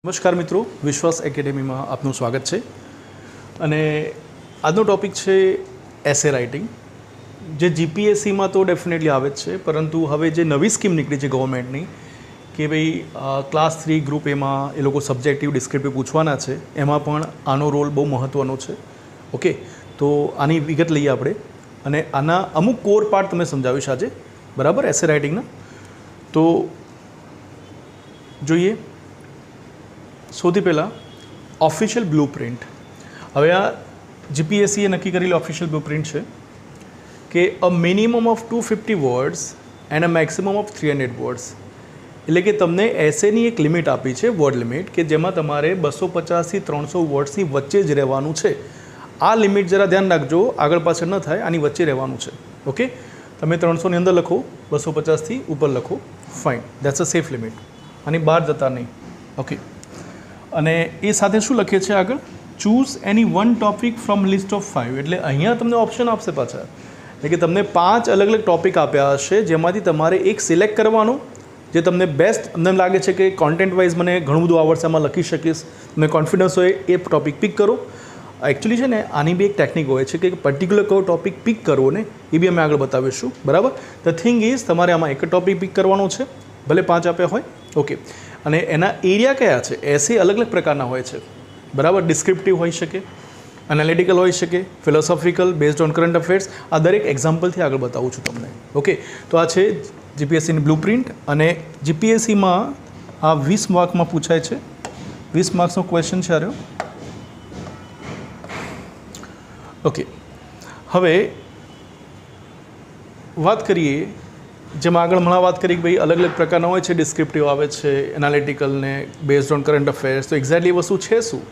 નમસ્કાર મિત્રો, વિશ્વાસ એકેડેમીમાં આપનું સ્વાગત છે અને આજનો ટૉપિક છે એસે રાઇટિંગ, જે જીપીએસસીમાં તો ડેફિનેટલી આવે જ છે, પરંતુ હવે જે નવી સ્કીમ નીકળી છે ગવર્મેન્ટની કે ભાઈ ક્લાસ 3 ગ્રુપ એમાં એ લોકો સબ્જેક્ટિવ ડિસ્ક્રિપ્ટિવ પૂછવાના છે, એમાં પણ આનો રોલ બહુ મહત્ત્વનો છે. ઓકે, તો આની વિગત લઈએ આપણે અને આના અમુક કોર પાર્ટ તમે સમજાવીશ આજે, બરાબર, એસે રાઇટિંગના. તો જોઈએ સૌથી પહેલાં ઓફિશિયલ બ્લુ પ્રિન્ટ. હવે આ જીપીએસસીએ નક્કી કરેલી ઓફિશિયલ બ્લુ પ્રિન્ટ છે કે a minimum of 250 words and a maximum of 300 words. એટલે કે તમને એસેની એક લિમિટ આપી છે, વર્ડ લિમિટ, કે જેમાં તમારે 250થી 300 વર્ડ્સની વચ્ચે જ રહેવાનું છે. આ લિમિટ જરા ધ્યાન રાખજો, આગળ પાછળ ન થાય, આની વચ્ચે રહેવાનું છે. ઓકે, તમે 300ની અંદર લખો, 250થી ઉપર લખો, fine, that's a safe limit, આની બહાર જતા નહીં. ઓકે, અને એ સાથે શું લખીએ છીએ આગળ, choose any one topic from list of 5. એટલે અહીંયા તમને ઓપ્શન આપશે પાછા, એટલે કે તમને 5 અલગ અલગ ટોપિક આપ્યા હશે, જેમાંથી તમારે એક સિલેક્ટ કરવાનો જે તમને બેસ્ટ, અમને લાગે છે કે કોન્ટેન્ટ વાઇઝ મને ઘણું બધું આવડશે, આમાં લખી શકીશ, તમને કોન્ફિડન્સ હોય, એ ટોપિક પિક કરો. એકચ્યુઅલી છે ને, આની બી એક ટેકનિક હોય છે કે પર્ટિક્યુલર કયો ટોપિક પિક કરવો ને, એ બી અમે આગળ બતાવીશું, બરાબર. ધ થિંગ ઇઝ, તમારે આમાં એક ટોપિક પિક કરવાનો છે, ભલે 5 આપ્યા હોય. ઓકે, અને એના એરિયા કયા છે, એસે અલગ અલગ પ્રકારના હોય છે, બરાબર. ડિસ્ક્રિપ્ટિવ હોઈ શકે, એનાલિટિકલ હોઈ શકે, philosophical, based on current affairs. આ દરેક એક્ઝામ્પલથી આગળ બતાવું છું તમને. ઓકે, તો આ છે જીપીએસસીની બ્લુ પ્રિન્ટ, અને જીપીએસસીમાં આ 20 માર્કમાં પૂછાય છે. 20 માર્ક્સનો ક્વેશ્ચન છે આ. ઓકે, હવે વાત કરીએ, જેમ આગળ હમણાં વાત કરી કે ભાઈ અલગ અલગ પ્રકારના હોય છે, ડિસ્ક્રિપ્ટિવ આવે છે, એનાલિટિકલ ને બેઝડ ઓન કરંટ અફેર્સ. તો એક્ઝેક્ટલી વસ્તુ છે શું?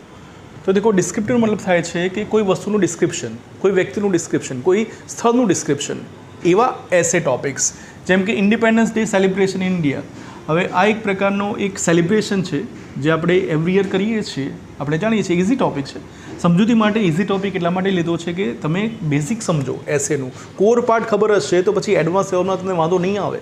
તો દેખો, ડિસ્ક્રિપ્ટિવ મતલબ થાય છે કે કોઈ વસ્તુનું ડિસ્ક્રિપ્શન, કોઈ વ્યક્તિનું ડિસ્ક્રિપ્શન, કોઈ સ્થળનું ડિસ્ક્રિપ્શન, એવા એસે ટોપિક્સ. જેમ કે independence day celebration in India. હવે આ એક પ્રકારનો એક સેલિબ્રેશન છે જે આપણે એવરી યર કરીએ છીએ, આપણે જાણીએ છીએ, ઇઝી ટોપિક છે. સમજૂતી માટે ઇઝી ટોપિક એટલા માટે લીધો છે કે તમે બેઝિક સમજો, એસેનું કોર પાર્ટ ખબર હશે તો પછી એડવાન્સ લેવલમાં તમને વાંધો નહીં આવે.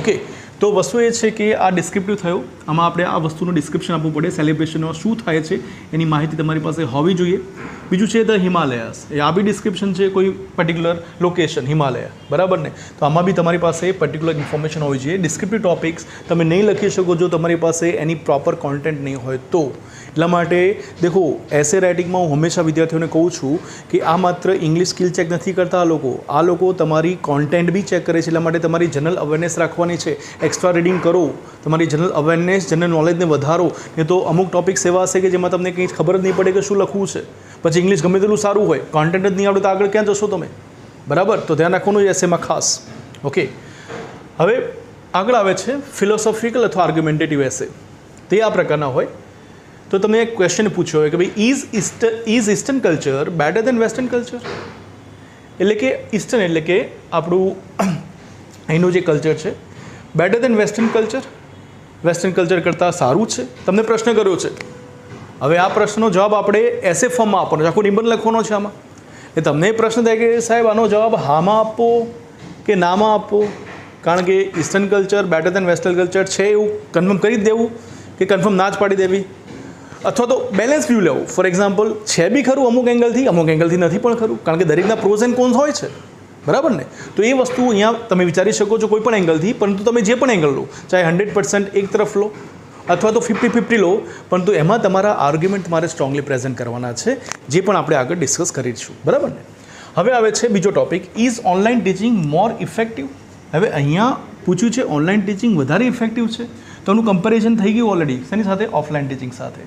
ઓકે, તો વસ્તુ એ છે કે આ ડિસ્ક્રિપ્ટિવ થયો, આમાં આપણે આ વસ્તુનું ડિસ્ક્રિપ્શન આપવું પડે, સેલિબ્રેશનમાં શું થાય છે એની માહિતી તમારી પાસે હોવી જોઈએ. બીજું છે ધ હિમાલયાસ, એ આ બી ડિસ્ક્રિપ્શન છે, કોઈ પર્ટિક્યુલર લોકેશન, હિમાલયા, બરાબર ને. તો આમાં બી તમારી પાસે પર્ટિક્યુલર ઇન્ફોર્મેશન હોવી જોઈએ. ડિસ્ક્રિપ્ટિવ ટોપિક્સ તમે નહીં લખી શકો જો તમારી પાસે એની પ્રોપર કોન્ટેન્ટ નહીં હોય તો. એટલા માટે દેખો, એસે રાઇટિંગમાં હું હંમેશા વિદ્યાર્થીઓને કહું છું કે આ માત્ર ઇંગ્લિશ સ્કિલ ચેક નથી કરતા આ લોકો તમારી કોન્ટેન્ટ બી ચેક કરે છે. એટલા માટે તમારી જનરલ અવેરનેસ રાખવાની છે. એક્સ્ટ્રા રીડિંગ કરો, તમારી જનરલ અવેરનેસ, જનરલ નોલેજને વધારો. નહીં તો અમુક ટોપિક્સ એવા હશે કે જેમાં તમને કંઈ ખબર જ નહીં પડે કે શું લખવું છે. પછી ઇંગ્લિશ ગમે તેટલું સારું હોય, કોન્ટેન્ટ જ નહીં આવડે તો આગળ ક્યાં જશો તમે, બરાબર. તો ધ્યાન રાખવાનું એસેમાં ખાસ. ઓકે, હવે આગળ આવે છે ફિલોસોફિકલ અથવા આર્ગ્યુમેન્ટેટિવ એસે. તે આ પ્રકારના હોય. તો તમે એક ક્વેશ્ચન પૂછ્યો હોય કે ભાઈ is eastern culture better than western culture. એટલે કે ઇસ્ટર્ન એટલે કે આપણું અહીંનું જે કલ્ચર છે, better than western culture, western culture કરતાં સારું છે. તમને પ્રશ્ન કર્યો છે. હવે આ પ્રશ્નનો જવાબ આપણે એસે ફોર્મમાં આપવાનો છે, આખો નિબંધ લખવાનો છે આમાં. એ તમને એ પ્રશ્ન થાય કે સાહેબ આનો જવાબ હામાં આપો કે નામાં આપો, કારણ કે eastern culture better than western culture છે એવું કન્ફર્મ કરી જ દેવું કે કન્ફર્મ ના જ પાડી દેવી, અથવા તો બેલેન્સ વ્યૂ લેવું. ફોર એક્ઝામ્પલ, છે બી ખરું અમુક એંગલથી નથી પણ ખરું, કારણ કે દરેકના પ્રોઝ એન્ડ કોન્સ હોય છે, બરાબર ને. તો એ વસ્તુ અહીંયા તમે વિચારી શકો છો કોઈ પણ એંગલથી, પરંતુ તમે જે પણ એંગલ લો, ચાહે 100% એક તરફ લો અથવા તો 50-50 લો, પરંતુ એમાં તમારા આર્ગ્યુમેન્ટ તમારે સ્ટ્રોંગલી પ્રેઝન્ટ કરવાના છે, જે પણ આપણે આગળ ડિસ્કસ કરીશું, બરાબર ને. હવે આવે છે બીજો topic, is online teaching more effective. હવે અહીંયા પૂછ્યું છે ઓનલાઈન ટીચિંગ વધારે ઇફેક્ટિવ છે, તો એનું કમ્પેરિઝન થઈ ગયું ઓલરેડી શેની સાથે, ઓફલાઈન ટીચિંગ સાથે.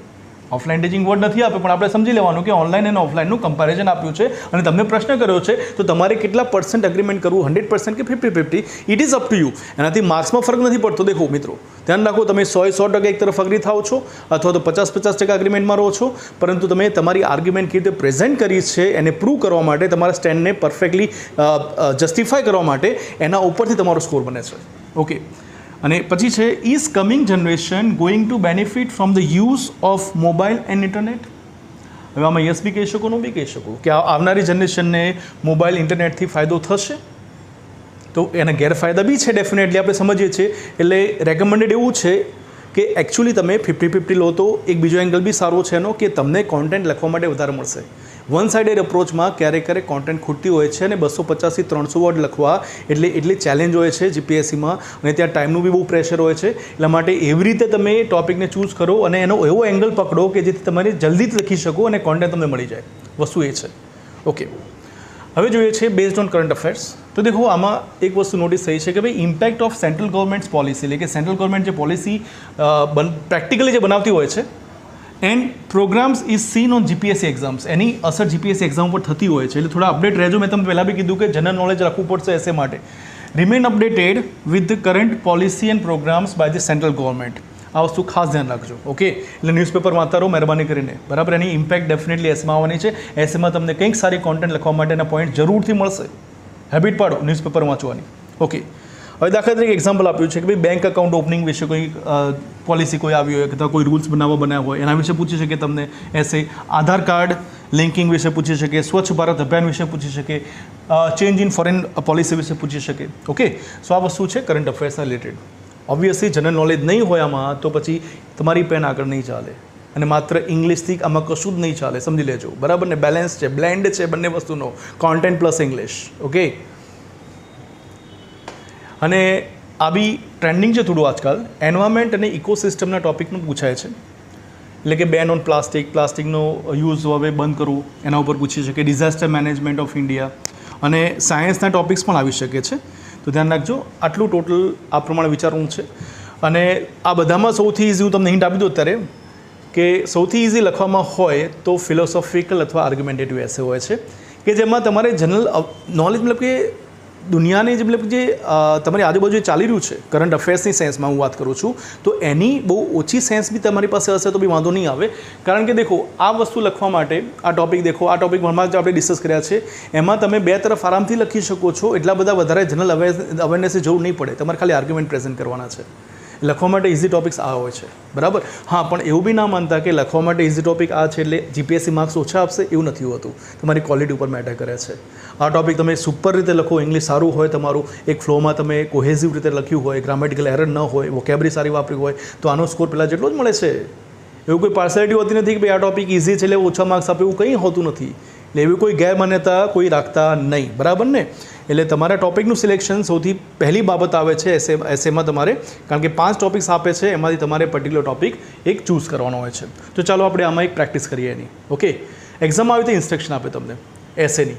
ઓફલાઈન ટીચિંગ વર્ડ નથી આપ્યો, પણ આપણે સમજી લેવાનું કે ઓનલાઈન અને ઓફલાઈનનું કમ્પેરિઝન આપ્યું છે, અને તમને પ્રશ્ન કર્યો છે તો તમારે કેટલા % એગ્રીમેન્ટ કરવું, 100% કે 50-50, it is up to you. એનાથી માર્ક્સમાં ફરક નથી પડતો. દેખો મિત્રો, ધ્યાન રાખો, તમે 100% એક તરફ અગ્રી થાઓ છો અથવા તો 50-50% એગ્રીમેન્ટમાં રહો છો, પરંતુ તમે તમારી આર્ગ્યુમેન્ટ કેવી રીતે પ્રેઝન્ટ કરી છે એને પ્રૂવ કરવા માટે, તમારા સ્ટેન્ડને પરફેક્ટલી જસ્ટિફાય કરવા માટે એના ઉપરથી તમારો સ્કોર બને છે. ઓકે, અને પછી છે is coming generation going to benefit from the use of mobile and internet. હવે આમાં યસ બી કહી શકો, નો બી કહી શકો કે આવનારી જનરેશનને મોબાઈલ ઇન્ટરનેટથી ફાયદો થશે. તો એના ગેરફાયદા બી છે ડેફિનેટલી, આપણે સમજીએ છીએ. એટલે રેકમેન્ડેડ એવું છે કે એકચ્યુઅલી તમે 50-50 લો તો એક બીજો એંગલ બી સારો છે એનો કે તમને કોન્ટેન્ટ લખવા માટે વધારે મળશે. વન સાઇડેડ અપ્રોચમાં ક્યારેક કોન્ટેન્ટ ખૂટતી હોય છે અને 250 થી 300 વર્ડ લખવા એટલી ચેલેન્જ હોય છે જીપીએસસીમાં અને ત્યાં ટાઈમનું બી બહુ પ્રેશર હોય છે. એટલા માટે એવી રીતે તમે ટોપિકને ચૂઝ કરો અને એનો એવો એંગલ પકડો કે જેથી તમારે જલ્દીથી લખી શકો અને કોન્ટેન્ટ તમને મળી જાય. વસ્તુ એ છે. ઓકે, હવે જોઈએ છે બેઝડ ઓન કરંટ અફેર્સ. તો દેખો આમાં એક વસ્તુ નોટિસ થઈ છે કે ભાઈ impact of central governments policy, એટલે કે સેન્ટ્રલ ગવર્મેન્ટ જે પોલિસી પ્રેક્ટિકલી જે બનાવતી હોય છે and programs is seen on GPSC exams, એની અસર જીપીએસસી એક્ઝામ પર થતી હોય છે. એટલે થોડા અપડેટ રહેજો. મેં તમને પહેલાં બી કીધું કે જનરલ નોલેજ રાખવું પડશે એસે માટે. Remain updated with the current policy and programmes by the central government. આ વસ્તુ ખાસ ધ્યાન રાખજો. ઓકે, એટલે ન્યૂઝપેપર વાંચતા રહો મહેરબાની કરીને, બરાબર. એની ઇમ્પેક્ટ ડેફિનેટલી એસમાં આવવાની છે. એસમાં તમને કંઈક સારી કોન્ટેન્ટ લખવા માટેના પોઈન્ટ જરૂરથી મળશે. હેબિટ પાડો ન્યૂઝપેપર વાંચવાની. ઓકે, હવે દાખલા તરીકે એક્ઝામ્પલ આપ્યું છે કે ભાઈ બેંક અકાઉન્ટ ઓપનિંગ વિશે કોઈ પોલિસી કોઈ આવી હોય અથવા કોઈ રૂલ્સ બનાવ્યા હોય એના વિશે પૂછી શકે તમને એસે. આધાર કાર્ડ લિંકિંગ વિશે પૂછી શકે, સ્વચ્છ ભારત અભિયાન વિશે પૂછી શકે, ચેન્જ ઇન ફોરેન પોલિસી વિશે પૂછી શકે. ઓકે, સો આ વસ્તુ છે કરંટ અફેર્સના રિલેટેડ. ઓબ્વિયસલી જનરલ નોલેજ નહીં હોય આમાં તો પછી તમારી પેન આગળ નહીં ચાલે અને માત્ર ઇંગ્લિશથી આમાં કશું જ નહીં ચાલે, સમજી લેજો, બરાબર ને. બેલેન્સ છે, બ્લેન્ડ છે બંને વસ્તુનો, કોન્ટેન્ટ પ્લસ ઇંગ્લિશ. ઓકે, અને આ બી ટ્રેન્ડિંગ છે થોડું આજકાલ. એન્વાયરમેન્ટ અને ઇકોસિસ્ટમના ટોપિકનું પૂછાય છે, એટલે કે બેન ઓન પ્લાસ્ટિકનો યુઝ હવે બંધ કરવું એના ઉપર પૂછી શકે. ડિઝાસ્ટર મેનેજમેન્ટ ઓફ ઇન્ડિયા અને સાયન્સના ટોપિક્સ પણ આવી શકે છે. તો ધ્યાન રાખજો. આટલું ટોટલ આ પ્રમાણે વિચારવું છે. અને આ બધામાં સૌથી ઇઝી હું તમને હિન્ટ આપી દઉં અત્યારે કે સૌથી ઇઝી લખવામાં હોય તો ફિલોસોફિકલ અથવા આર્ગ્યુમેન્ટેટિવ એસે હોય છે કે જેમાં તમારે જનરલ નોલેજ મતલબ કે દુનિયાની જે મતલબ જે તમારી આજુબાજુ ચાલી રહ્યું છે કરંટ અફેર્સની સેન્સમાં હું વાત કરું છું, તો એની બહુ ઓછી સેન્સ બી તમારી પાસે હશે તો બી વાંધો નહીં આવે. કારણ કે દેખો આ વસ્તુ લખવા માટે આ ટોપિક દેખો, આ ટોપિક હમણાં જ આપણે ડિસ્કસ કર્યા છે, એમાં તમે બે તરફ આરામથી લખી શકો છો. એટલા બધા વધારે જનરલ અવેરનેસની જરૂર નહીં પડે. તમારે ખાલી આર્ગ્યુમેન્ટ પ્રેઝન્ટ કરવાના છે. લખવા માટે ઇઝી ટોપિક્સ આ હોય છે, બરાબર. હા, પણ એવું બી ના માનતા કે લખવા માટે ઇઝી ટોપિક આ છે એટલે જીપીએસસી માર્ક્સ ઓછા આપશે, એવું નથી હોતું. તમારી ક્વોલિટી ઉપર મેટર કરે છે. આ ટોપિક તમે સુપર રીતે લખો, ઇંગ્લિશ સારું હોય તમારું, એક ફ્લોમાં તમે કોહેઝિવ રીતે લખ્યું હોય, ગ્રામેટિકલ એરર ન હોય, વોકેબરી સારી વાપરી હોય તો આનો સ્કોર પહેલાં જેટલો જ મળે છે. એવું કોઈ પાર્શિયાલિટી હોતી નથી કે ભાઈ આ ટોપિક ઇઝી છે એટલે ઓછા માર્ક્સ આપે, એવું કંઈ હોતું નથી. એટલે એવી કોઈ ગેરમાન્યતા કોઈ રાખતા નહીં, બરાબર ને. એટલે તમારા ટોપિકનું સિલેક્શન સૌથી પહેલી બાબત આવે છે એસેમાં તમારે, કારણ કે 5 ટોપિક્સ આપે છે એમાંથી તમારે પર્ટિક્યુલર ટોપિક એક ચૂઝ કરવાનો હોય છે. તો ચાલો આપણે આમાં એક પ્રેક્ટિસ કરીએ એની. ઓકે, એક્ઝામમાં આવી રીતે ઇન્સ્ટ્રક્શન આપે તમને એસેની.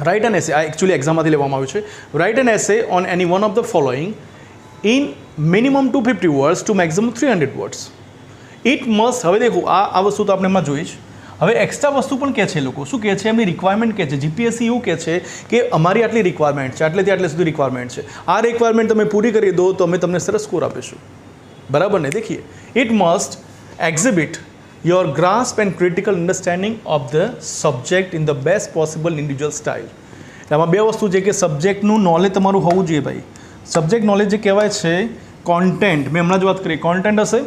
રાઇટ એન એસે, આ એકચ્યુઅલી એક્ઝામમાંથી લેવામાં આવ્યું છે. Write an essay on any one of the following in minimum 250 words to maximum 300 words. It must, હવે દેખો આ વસ્તુ તો આપણે એમાં જોઈ જ. હવે એક્સ્ટ્રા વસ્તુ પણ કહે છે લોકો, શું કહે છે, એમની રિક્વાયરમેન્ટ કહે છે. જીપીએસસી એવું કહે છે કે અમારી આટલી રિક્વાયરમેન્ટ છે, આટલેથી આટલે સુધી રિક્વાયરમેન્ટ છે, આ રિક્વાયરમેન્ટ તમે પૂરી કરી દો તો અમે તમને સરસ સ્કોર આપીશું, બરાબર ને. દેખીએ, it must exhibit your grasp and critical understanding of the subject in the best possible individual style. એમાં બે વસ્તુ છે કે સબ્જેક્ટનું નોલેજ તમારું હોવું જોઈએ ભાઈ. સબ્જેક્ટ નોલેજ જે કહેવાય છે, કોન્ટેન્ટ મેં હમણાં જ વાત કરી, કોન્ટેન્ટ હશે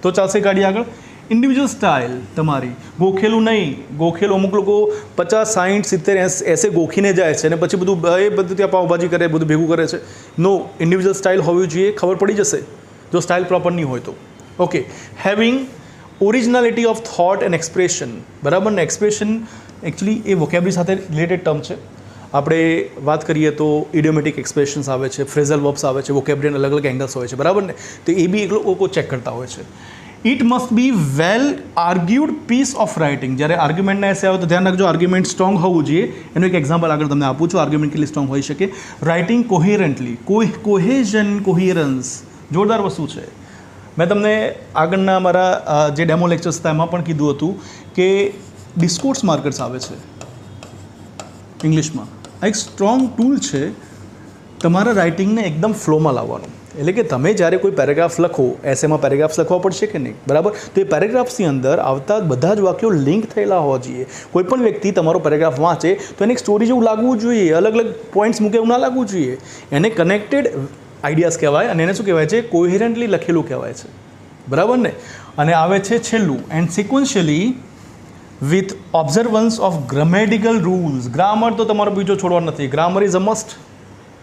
તો ચાલશે ગાડી આગળ. ઇન્ડિવિજ્યુઅલ સ્ટાઇલ તમારી, ગોખેલું નહીં. ગોખેલું અમુક લોકો 50, 60, 70 એસે ગોખીને જાય છે અને પછી બધું ત્યાં પાવભાજી કરે, બધું ભેગું કરે છે. નો, ઇન્ડિવિજ્યુઅલ સ્ટાઇલ હોવી જોઈએ, ખબર પડી જશે જો સ્ટાઇલ પ્રોપર નહીં હોય તો. Okay, having originality of thought and expression, બરાબર ને. એક્સપ્રેશન એકચ્યુઅલી એ વોકેબરી સાથે રિલેટેડ ટર્મ છે. આપણે વાત કરીએ તો ઇડિયોમેટિક એક્સપ્રેશન્સ આવે છે, ફ્રેઝલ વર્બ્સ આવે છે, વોકેબરીના અલગ અલગ એંગલ્સ હોય છે, બરાબર ને. તો એ બી લોકો ચેક કરતા હોય છે. It must be well argued piece of writing. જ્યારે આર્ગ્યુમેન્ટના એસે આવે તો ધ્યાન રાખજો આર્ગ્યુમેન્ટ સ્ટ્રોંગ હોવું જોઈએ. એનું એક એક્ઝામ્પલ આગળ તમને આપું છું, આર્ગ્યુમેન્ટ કેટલી સ્ટ્રોંગ હોઈ શકે. રાઇટિંગ કોહેરન્ટલી, કોહેઝન, કોહિરન્સ, જોરદાર વસ્તુ છે. મેં તમને આગળના મારા જે ડેમો લેક્ચર્સ હતા એમાં પણ કીધું હતું કે ડિસ્કોર્સ માર્કર્સ આવે છે ઇંગ્લિશમાં. આ એક સ્ટ્રોંગ ટૂલ છે તમારા રાઇટિંગને એકદમ ફ્લોમાં લાવવાનું. એટલે કે તમે જ્યારે કોઈ પેરેગ્રાફ લખો, એસેમાં પેરેગ્રાફ્સ લખવા પડશે કે નહીં, બરાબર. તો એ પેરેગ્રાફ્સની અંદર આવતા બધા જ વાક્યો લિંક થયેલા હોવા જોઈએ. કોઈ પણ વ્યક્તિ તમારો પેરેગ્રાફ વાંચે તો એને એક સ્ટોરી જેવું લાગવું જોઈએ, અલગ અલગ પોઈન્ટ્સ મૂકે એવું ના લાગવું જોઈએ. એને કનેક્ટેડ આઈડિયાઝ કહેવાય અને એને શું કહેવાય છે, કોહેરન્ટલી લખેલું કહેવાય છે, બરાબર ને. અને આવે છે છેલ્લું, and sequentially with observance of grammatical rules. Grammar તો તમારો બીજો છોડવા નથી, ગ્રામર ઇઝ અ મસ્ટ,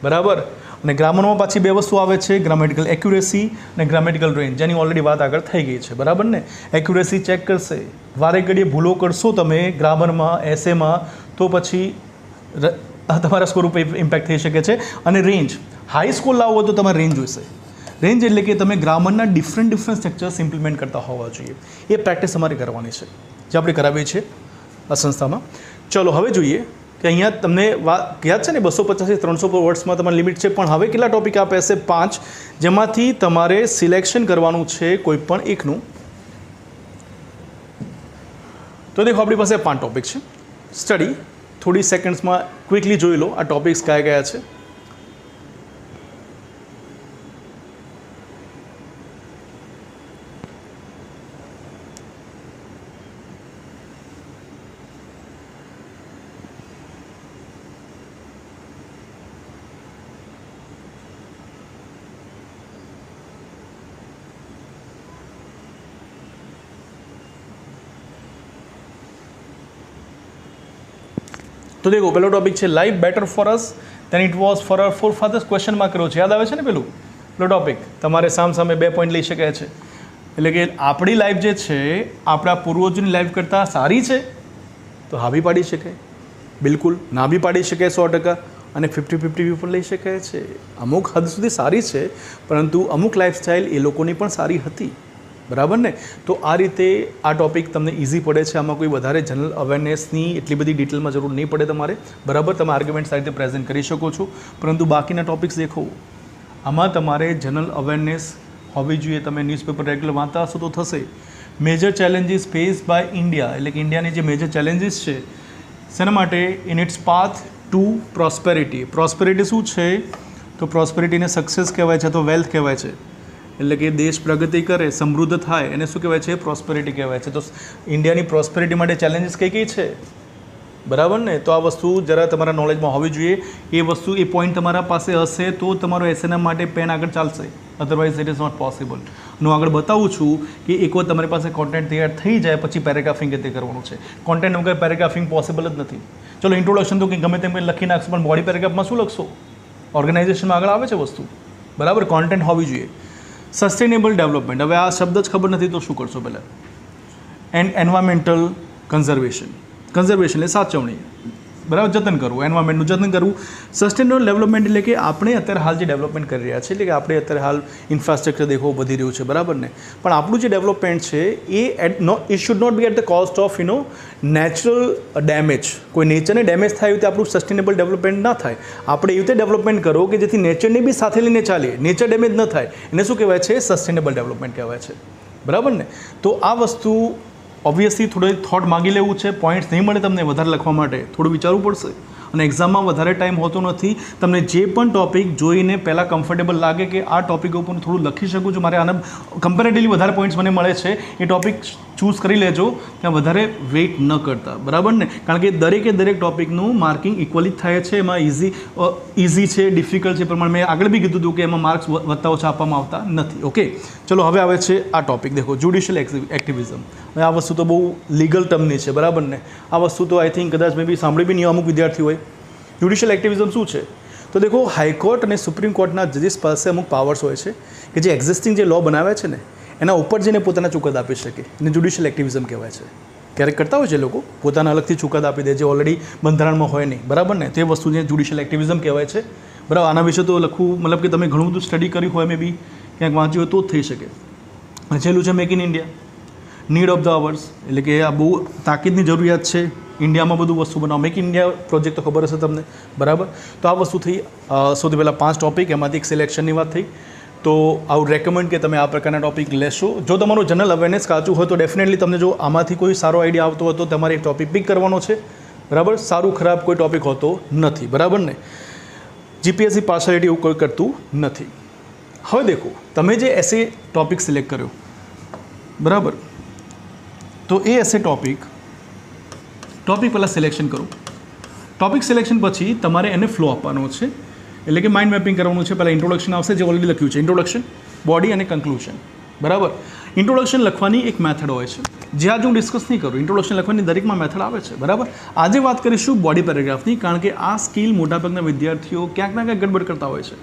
બરાબર. અને ગ્રામરમાં પાછી બે વસ્તુ આવે છે, ગ્રામેટિકલ એક્યુરેસી અને ગ્રામેટિકલ રેન્જ, જેની ઓલરેડી વાત આગળ થઈ ગઈ છે, બરાબર ને. એક્યુરેસી ચેક કરશે, વારે ઘડીએ ભૂલો કરશો તમે ગ્રામરમાં, એસેમાં, તો પછી તમારા સ્કોર ઉપર ઇમ્પેક્ટ થઈ શકે છે. અને રેન્જ, હાઈ સ્કોર લાવવો તો તમારે રેન્જ જોઈશે. રેન્જ એટલે કે તમે ગ્રામરના ડિફરન્ટ સ્ટ્રક્ચર્સ ઇમ્પ્લિમેન્ટ કરતા હોવા જોઈએ. એ પ્રેક્ટિસ તમારે કરવાની છે, જે આપણે કરાવીએ છીએ આ સંસ્થામાં. ચલો હવે જોઈએ કે અહીંયા તમને યાદ છે ને 250 થી 300 વર્ડ્સમાં તમારી લિમિટ છે, પણ હવે કેટલા ટોપિક આપે છે? 5, જેમાંથી તમારે સિલેક્શન કરવાનું છે કોઈ પણ એકનું. તો દેખો આપણી પાસે 5 ટોપિક છે. સ્ટડી થોડી સેકન્ડ્સમાં ક્વિકલી જોઈ લો આ ટોપિક્સ કયા કયા છે. તો દેખો પેલો ટોપિક છે life better for us than it was for our forefathers. ક્વેશ્ચનમાં કર્યો છે, યાદ આવે છે ને પેલો ટોપિક? તમારે સામે 2 પોઈન્ટ લઈ શકાય છે. એટલે કે આપણી લાઈફ જે છે આપણા પૂર્વજોની લાઈફ કરતાં સારી છે, તો હા બી પાડી શકાય, બિલકુલ ના બી પાડી શકાય 100%, અને 50-50 ઉપર લઈ શકાય છે. અમુક હદ સુધી સારી છે, પરંતુ અમુક લાઈફસ્ટાઈલ એ લોકોની પણ સારી હતી, બરાબર ને. તો આ રીતે આ ટોપિક તમને ઇઝી પડે છે. આમાં કોઈ વધારે જનરલ અવેરનેસની એટલી બધી ડિટેલમાં જરૂર નહીં પડે તમારે, બરાબર. તમે આર્ગ્યુમેન્ટ સારી રીતે પ્રેઝન્ટ કરી શકો છો, પરંતુ બાકીના ટોપિક્સ દેખો, આમાં તમારે જનરલ અવેરનેસ હોવી જોઈએ. તમે ન્યૂઝપેપર રેગ્યુલર વાંચતા હશો તો થશે. Major challenges face by India, એટલે કે ઇન્ડિયાની જે મેજર ચેલેન્જીસ છે શેના માટે? In its path to prosperity. Prosperity શું છે? તો પ્રોસ્પેરિટીને સક્સેસ કહેવાય છે, તો વેલ્થ કહેવાય છે. એટલે કે દેશ પ્રગતિ કરે, સમૃદ્ધ થાય, એને શું કહેવાય છે? પ્રોસ્પેરિટી કહેવાય છે. તો ઇન્ડિયાની પ્રોસ્પેરિટી માટે ચેલેન્જીસ કઈ છે, બરાબર ને. તો આ વસ્તુ જરા તમારા નોલેજમાં હોવી જોઈએ. એ વસ્તુ, એ પોઈન્ટ તમારા પાસે હશે તો તમારો એસએના માટે પેન આગળ ચાલશે, otherwise it is not possible. હું આગળ બતાવું છું કે એકવાર તમારી પાસે કોન્ટેન્ટ તૈયાર થઈ જાય પછી પેરેગ્રાફિંગ તે કરવાનું છે. કોન્ટેન્ટ વગર પેરેગ્રાફિંગ પોસિબલ જ નથી. ચલો ઇન્ટ્રોડક્શન તો કંઈ ગમે તેમ લખી નાખશો, પણ બોડી પેરેગ્રાફમાં શું લખશો? ઓર્ગેનાઇઝેશનમાં આગળ આવે છે વસ્તુ, બરાબર. કોન્ટેન્ટ હોવી જોઈએ. સસ્ટેનેબલ ડેવલપમેન્ટ, હવે આ શબ્દ જ ખબર નથી તો શું કરશો પહેલાં? And environmental conservation. કન્ઝર્વેશન એટલે સાચવણી, બરાબર, જતન કરવું, એન્વાયરમેન્ટનું જતન કરવું. સસ્ટેનેબલ ડેવલપમેન્ટ એટલે કે આપણે અત્યારે હાલ જે ડેવલપમેન્ટ કરી રહ્યા છીએ, એટલે કે આપણે અત્યારે હાલ ઇન્ફ્રાસ્ટ્રક્ચર દેખો વધી રહ્યું છે, બરાબર ને. પણ આપણું જે ડેવલપમેન્ટ છે એ should not be at the cost of natural damage. કોઈ નેચરને ડેમેજ થાય એવી રીતે આપણું સસ્ટેનેબલ ડેવલપમેન્ટ ના થાય. આપણે એવી રીતે ડેવલપમેન્ટ કરો કે જેથી નેચરને બી સાથે લઈને ચાલીએ, નેચર ડેમેજ ન થાય. એને શું કહેવાય છે? સસ્ટેનેબલ ડેવલપમેન્ટ કહેવાય છે, બરાબર ને. તો આ વસ્તુ ઓબ્વિયસલી થોડો થોટ માગી લેવું છે. પોઈન્ટ્સ નહીં મળે તમને વધારે લખવા માટે, થોડું વિચારવું પડશે. અને એક્ઝામમાં વધારે ટાઈમ હોતો નથી. તમને જે પણ ટોપિક જોઈને પહેલાં કમ્ફર્ટેબલ લાગે કે આ ટોપિક ઉપર થોડું લખી શકું છું, મારે આના કમ્પેરેટિવલી વધારે પોઈન્ટ્સ મને મળે છે, એ ટોપિક ચૂઝ કરી લેજો. ત્યાં વધારે વેઇટ ન કરતા, બરાબર ને. કારણ કે દરેકે દરેક ટોપિકનું માર્કિંગ ઇક્વલી જ થાય છે. એમાં ઇઝી છે, ડિફિકલ્ટ છે, પ્રમાણે મેં આગળ બી કીધું હતું કે એમાં માર્ક્સ વધતા ઓછા આપવામાં આવતા નથી. ઓકે, ચલો હવે આવે છે આ ટોપિક. દેખો, જ્યુડિશિયલ એક્ટિવિઝમ. હવે આ વસ્તુ તો બહુ લીગલ ટર્મની છે, બરાબર ને. આ વસ્તુ તો આઈ થિંક કદાચ મેં બી સાંભળી બી નહીં અમુક વિદ્યાર્થીઓએ. જ્યુડિશિયલ એક્ટિવિઝમ શું છે? તો દેખો, હાઈકોર્ટ અને સુપ્રીમ કોર્ટના જજીસ પાસે અમુક પાવર્સ હોય છે કે જે એક્ઝિસ્ટિંગ જે લો બનાવે છે ને એના ઉપર જઈને પોતાના ચુકાદા આપી શકે. એને જ્યુડિશિયલ એક્ટિવિઝમ કહેવાય છે. ક્યારેક કરતા હોય છે લોકો, પોતાના અલગથી ચુકાદા આપી દે જે ઓલરેડી બંધારણમાં હોય નહીં, બરાબર ને. તે વસ્તુને જ્યુડિશિયલ એક્ટિવિઝમ કહેવાય છે, બરાબર. આના વિશે તો લખવું, મતલબ કે તમે ઘણું બધું સ્ટડી કર્યું હોય, મેં બી ક્યાંક વાંચ્યું હોય તો જ થઈ શકે. અને છેલ્લું છે make in India, need of the hours, એટલે કે આ બહુ તાકીદની જરૂરિયાત છે ઇન્ડિયામાં બધું વસ્તુ બનાવો. મેક ઇન ઇન્ડિયા પ્રોજેક્ટ તો ખબર હશે તમને, બરાબર. તો આ વસ્તુ થઈ સૌથી પહેલાં 5 ટોપિક, એમાંથી એક સિલેક્શનની વાત થઈ. તો આઈ વુડ રેકમેન્ડ કે તમે આ પ્રકારના ટોપિક લેશો. જો તમારું જનરલ અવેરનેસ કાચું હોય તો ડેફિનેટલી તમને જો આમાંથી કોઈ સારો આઈડિયા આવતો હોય તો તમારે એક ટોપિક પિક કરવાનો છે, બરાબર. સારું ખરાબ કોઈ ટોપિક હોતો નથી, બરાબર ને. જીપીએસસી પાર્શિયાલિટી એવું કોઈ કરતું નથી. હવે દેખો, તમે જે એસે ટોપિક સિલેક્ટ કર્યો, બરાબર, તો એ એસે ટોપિક પહેલાં સિલેક્શન કરો. ટોપિક સિલેક્શન પછી તમારે એને ફ્લો આપવાનો છે, એટલે કે માઇન્ડ મેપિંગ કરવાનું છે. પહેલાં ઇન્ટ્રોડક્શન આવશે, જે ઓલરેડી લખ્યું છે, ઇન્ટ્રોડક્શન, બોડી અને કન્ક્લુઝન, બરાબર. ઇન્ટ્રોડક્શન લખવાની એક મેથડ હોય છે, જે આજે હું ડિસ્કસ નહીં કરું. ઇન્ટ્રોડક્શન લખવાની દરેકમાં મેથડ આવે છે, બરાબર. આજે વાત કરીશું બોડી પેરેગ્રાફની, કારણ કે આ સ્કિલ મોટાભાગના વિદ્યાર્થીઓ ક્યાંક ના ક્યાંક ગડબડ કરતા હોય છે,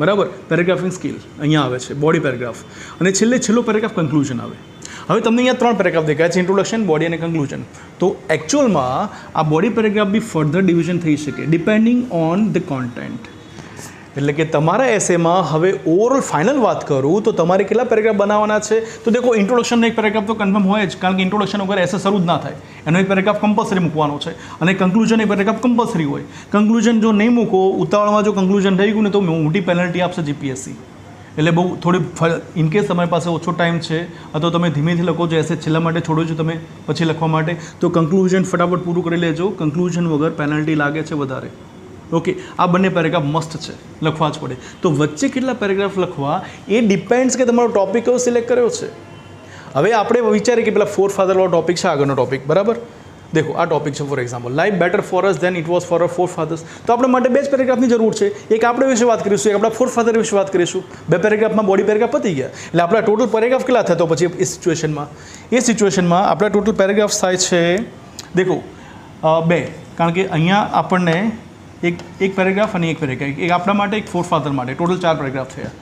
બરાબર. પેરેગ્રાફિંગ સ્કિલ અહીંયા આવે છે, બોડી પેરેગ્રાફ, અને છેલ્લો પેરેગ્રાફ કન્ક્લુઝન આવે. હવે તમને અહીંયા 3 પેરેગ્રાફ દેખાય છે, ઇન્ટ્રોડક્શન, બોડી અને કન્ક્લુઝન. તો એકચ્યુઅલમાં આ બોડી પેરેગ્રાફ બી ફર્ધર ડિવિઝન થઈ શકે ડિપેન્ડિંગ ઓન ધ કોન્ટેન્ટ. એટલે કે તમારા એસેમાં હવે ઓવરઓલ ફાઇનલ વાત કરું તો તમારે કેટલા પેરેગ્રાફ બનાવવાના છે. તો દેખો, ઇન્ટ્રોડક્શનનો એક પેરેગ્રાફ તો કન્ફર્મ હોય જ, કારણ કે ઇન્ટ્રોડક્શન વગર એસે શરૂ જ ના થાય. એનો એક પેરેગ્રાફ કમ્પલસરી મૂકવાનો છે, અને કન્ક્લુઝન એક પેરેગ્રાફ કમ્પલસરી હોય. કન્ક્લુઝન જો નહીં મૂકો, ઉતાવળમાં જો કન્ક્લુઝન થઈ ગયું ને તો મોટી પેનલ્ટી આપશે જીપીએસસી. એટલે બહુ થોડી ઇનકેસ તમારી પાસે ઓછો ટાઈમ છે અથવા તમે ધીમેથી લખો છો, એસે છેલ્લા માટે છોડો છો તમે પછી લખવા માટે, તો કન્ક્લુઝન ફટાફટ પૂરું કરી લેજો. કન્ક્લુઝન વગર પેનલ્ટી લાગે છે વધારે. ઓકે, આ બંને પેરેગ્રાફ મસ્ત છે, લખવા જ પડે. તો વચ્ચે કેટલા પેરેગ્રાફ લખવા એ ડિપેન્ડ્સ કે તમારો ટોપિક કયો સિલેક્ટ કર્યો છે. હવે આપણે વિચારીએ કે પેલા ફોરફાધરવાળો ટોપિક છે, આગળનો ટોપિક, બરાબર. દેખો, આ ટોપિક છે for example, life better for us than it was for our forefathers. તો આપણે માટે 2 જ પેરેગ્રાફની જરૂર છે. એક આપણે વિશે વાત કરીશું, એક આપણા ફોરફાધર વિશે વાત કરીશું. 2 પેરેગ્રાફમાં બોડી પેરેગ્રાફ પતી ગયા. એટલે આપણા ટોટલ પેરેગ્રાફ કેટલા થતો પછી એ સિચ્યુએશનમાં આપણા ટોટલ પેરેગ્રાફ થાય છે, દેખો, 2. કારણ કે અહીંયા આપણને એક પેરેગ્રાફ અને એક પેરેગ્રાફ, એક આપણા માટે, એક ફોરફાધર માટે, ટોટલ 4 પેરેગ્રાફ થયા.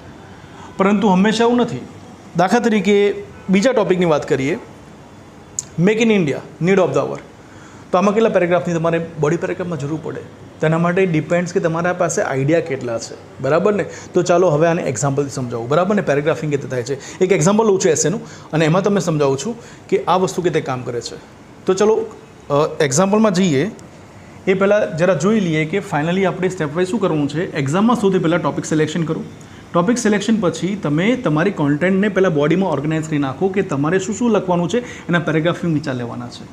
પરંતુ હંમેશા એવું નથી. દાખલા તરીકે બીજા ટોપિકની વાત કરીએ, make in India, need of the અવર. તો આમાં કેટલા પેરેગ્રાફની તમારે બોડી પેરેગ્રાફમાં જરૂર પડે. તેના માટે ડિપેન્ડ્સ કે તમારા પાસે આઈડિયા કેટલા છે, બરાબર ને. તો ચાલો હવે આને એક્ઝામ્પલથી સમજાવું, બરાબર ને. પેરેગ્રાફિંગ કેતે થાય છે, એક એક્ઝામ્પલ લઉં છું એસેનું, અને એમાં તમને સમજાવું છું કે આ વસ્તુ કેતે કામ કરે છે. તો ચલો એક્ઝામ્પલમાં જઈએ એ પહેલાં જરા જોઈ લઈએ કે ફાઇનલી આપણે સ્ટેપ વાઇઝ શું કરવું છે. એક્ઝામમાં સૌથી પહેલાં ટોપિક સિલેક્શન કરો. ટોપિક સિલેક્શન પછી તમે તમારી કોન્ટેન્ટને પહેલાં બોડીમાં ઓર્ગેનાઇઝ કરી નાખો કે તમારે શું લખવાનું છે, એના પેરેગ્રાફિંગ વિચાર લેવાના છે,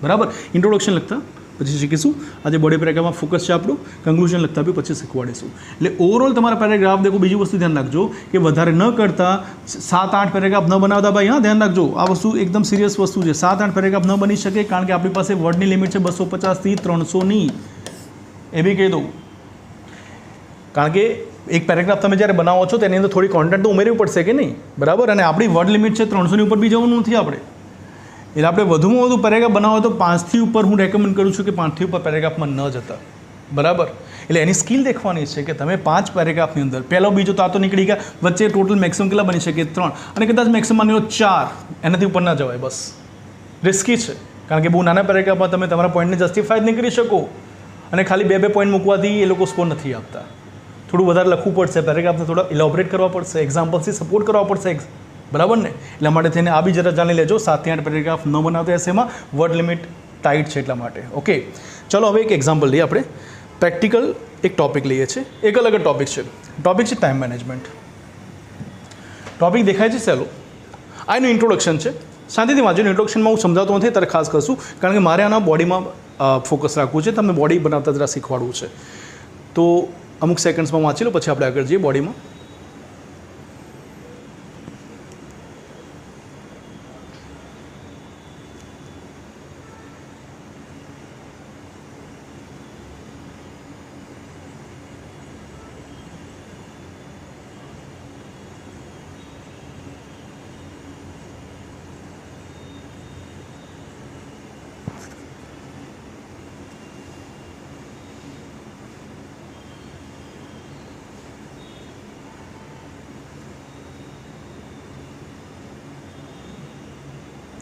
બરાબર. ઇન્ટ્રોડક્શન લખતા પછી શીખીશું. આજે બોડી પેરેગ્રાફમાં ફોકસ છે આપણું. કન્ક્લુઝન લખતા બી પછી શીખવાડીશું. એટલે ઓવરઓલ તમારા પેરેગ્રાફ, દેખો, બીજી વસ્તુ ધ્યાન રાખજો કે વધારે ન કરતા 7-8 પેરેગ્રાફ ન બનાવતા ભાઈ. હા, ધ્યાન રાખજો, આ વસ્તુ એકદમ સિરિયસ વસ્તુ છે. 7-8 પેરેગ્રાફ ન બની શકે, કારણ કે આપણી પાસે વર્ડની લિમિટ છે 250 થી 300ની. એ બી કહી દઉં, કારણ કે એક પેરેગ્રાફ તમે જ્યારે બનાવો છો તેની અંદર થોડી કોન્ટેન્ટ તો ઉમેરવી પડશે કે નહીં, બરાબર. અને આપણી વર્ડ લિમિટ છે 300ની ઉપર બી જવાનું નથી આપણે. એટલે આપણે વધુમાં વધુ પેરેગ્રાફ બનાવો તો 5થી ઉપર હું રેકમેન્ડ કરું છું કે 5થી ઉપર પેરેગ્રાફમાં ન જતા, બરાબર. એટલે એની સ્કિલ દેખવાની છે કે તમે 5 પેરેગ્રાફની અંદર પહેલો બીજો તો આ તો નીકળી ગયા, વચ્ચે ટોટલ મેક્સિમમ કેટલા બની શકે 3, અને કદાચ મેક્સિમમ 4, એનાથી ઉપર ના જવાય. બસ રિસ્કી છે, કારણ કે બહુ નાના પેરેગ્રાફમાં તમે તમારા પોઈન્ટને જસ્ટિફાય જ નહીં કરી શકો, અને ખાલી 2-2 પોઈન્ટ મૂકવાથી એ લોકો સ્કોર નથી આપતા. થોડું વધારે લખવું પડશે, પેરેગ્રાફને થોડા ઇલોબરેટ કરવા પડશે, એક્ઝામ્પલ્સથી સપોર્ટ કરવા પડશે, બરાબર ને. એટલા માટે થઈને આ બી જરા જાણી લેજો. 7 થી 8 પેરેગ્રાફ ન બનાવતા એસેમાં વર્ડ લિમિટ ટાઈટ છે એટલા માટે. ઓકે, ચલો હવે એક એક્ઝામ્પલ લઈએ આપણે. પ્રેક્ટિકલ એક ટોપિક લઈએ છીએ, એક અલગ ટોપિક છે. ટોપિક છે ટાઈમ મેનેજમેન્ટ. ટોપિક દેખાય છે સહેલો. આ એનું ઇન્ટ્રોડક્શન છે. શાંતિથી વાંચો. ઇન્ટ્રોડક્શનમાં હું સમજાવતો નથી ત્યારે ખાસ કરશું, કારણ કે મારે આના બોડીમાં ફોકસ રાખવું છે, તમને બોડી બનાવતા જરા શીખવાડવું છે. તો અમુક સેકન્ડ્સમાં વાંચી લો, પછી આપણે આગળ જઈએ બોડીમાં.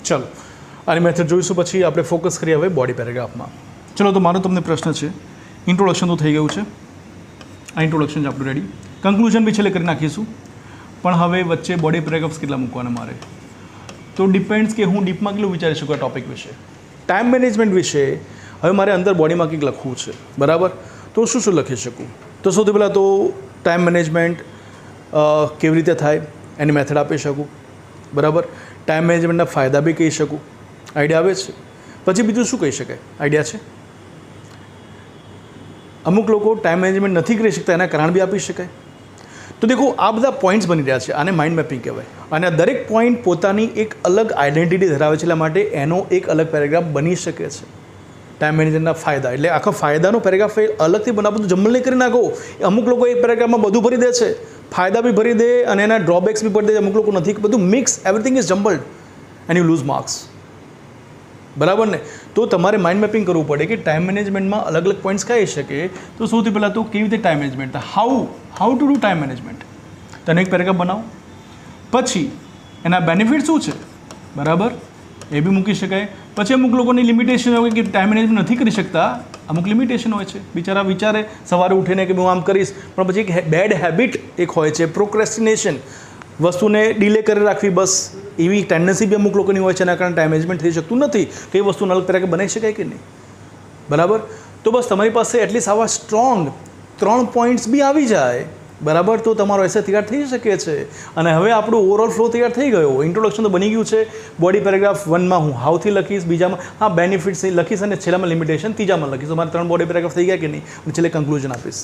ચલો, આની મેથડ જોઈશું, પછી આપણે ફોકસ કરીએ હવે બોડી પેરેગ્રાફમાં. ચલો, તો મારો તમને પ્રશ્ન છે, ઇન્ટ્રોડક્શન તો થઈ ગયું છે, આ ઇન્ટ્રોડક્શન છે આપણું રેડી. કન્ક્લુઝન બી છેલ્લે કરી નાખીશું, પણ હવે વચ્ચે બોડી પેરેગ્રાફ્સ કેટલા મૂકવાના મારે, તો ડિપેન્ડ્સ કે હું ડીપમાં કેટલું વિચારી શકું આ ટોપિક વિશે. ટાઈમ મેનેજમેન્ટ વિશે હવે મારે અંદર બોડીમાં કંઈક લખવું છે, બરાબર. તો શું લખી શકું? તો સૌથી પહેલાં તો ટાઈમ મેનેજમેન્ટ કેવી રીતે થાય એની મેથડ આપી શકું, બરાબર. ટાઈમ મેનેજમેન્ટના ફાયદા બી કહી શકું, આઈડિયા આવે છે. પછી બીજું શું કહી શકાય, આઈડિયા છે? અમુક લોકો ટાઈમ મેનેજમેન્ટ નથી કરી શકતા, એના કારણ બી આપી શકાય. તો દેખો, આ બધા પોઈન્ટ્સ બની રહ્યા છે, આને માઇન્ડ મેપિંગ કહેવાય. અને આ દરેક પોઈન્ટ પોતાની એક અલગ આઈડેન્ટિટી ધરાવે છે, એટલા માટે એનો એક અલગ પેરેગ્રાફ બની શકે છે. ટાઈમ મેનેજમેન્ટના ફાયદા, એટલે આખો ફાયદાનો પેરેગ્રાફ અલગથી બનાવો તો જમલ નહીં કરી નાખો. અમુક લોકો એક પેરેગ્રાફમાં બધું ભરી દે છે, ફાયદા બી ભરી દે અને એના ડ્રોબેક્સ બી ભરી દે. અમુક લોકો નથી, બધું mix, everything is jumbled and you lose marks. બરાબર ને? તો તમારે માઇન્ડ મેપિંગ કરવું પડે કે ટાઈમ મેનેજમેન્ટમાં અલગ અલગ પોઈન્ટ્સ કઈ શકે. તો સૌથી પહેલાં તો કેવી રીતે time management, how to do time management, તેને એક પેરેગ્રાફ બનાવો. પછી એના બેનિફિટ શું છે, બરાબર, એ બી મૂકી શકાય. પછી અમુક લોકોની લિમિટેશન હોય કે ટાઈમ મેનેજમેન્ટ નથી કરી શકતા, અમુક લિમિટેશન હોય છે, બિચારા વિચારે સવારે ઉઠીને કે હું આમ કરીશ, પણ પછી એક બેડ હેબિટ એક હોય છે પ્રોક્રેસ્ટિનેશન, વસ્તુને ડીલે કરી રાખવી, બસ એવી ટેન્ડન્સી બી અમુક લોકોની હોય છે, એના કારણે ટાઈમ મેનેજમેન્ટ થઈ શકતું નથી. તો એ વસ્તુને અલગ તરીકે બનાવી શકાય કે નહીં, બરાબર? તો બસ તમારી પાસે એટલીસ્ટ આવા સ્ટ્રોંગ 3 પોઈન્ટ્સ બી આવી જાય, બરાબર, તો તમારો એસે તૈયાર થઈ શકે છે. અને હવે આપણું ઓવરઓલ ફ્લો તૈયાર થઈ ગયો. ઇન્ટ્રોડક્શન તો બની ગયું છે. બોડી પેરેગ્રાફ 1માં હું હાઉથી લખીશ, બીજામાં બેનિફિટ્સ લખીશ, અને છેલ્લામાં લિમિટેશન ત્રીજામાં લખીશ. તો મારે 3 બોડી પેરેગ્રાફ થઈ ગયા કે નહીં, અને છેલ્લે કન્ક્લુઝન આપીશ.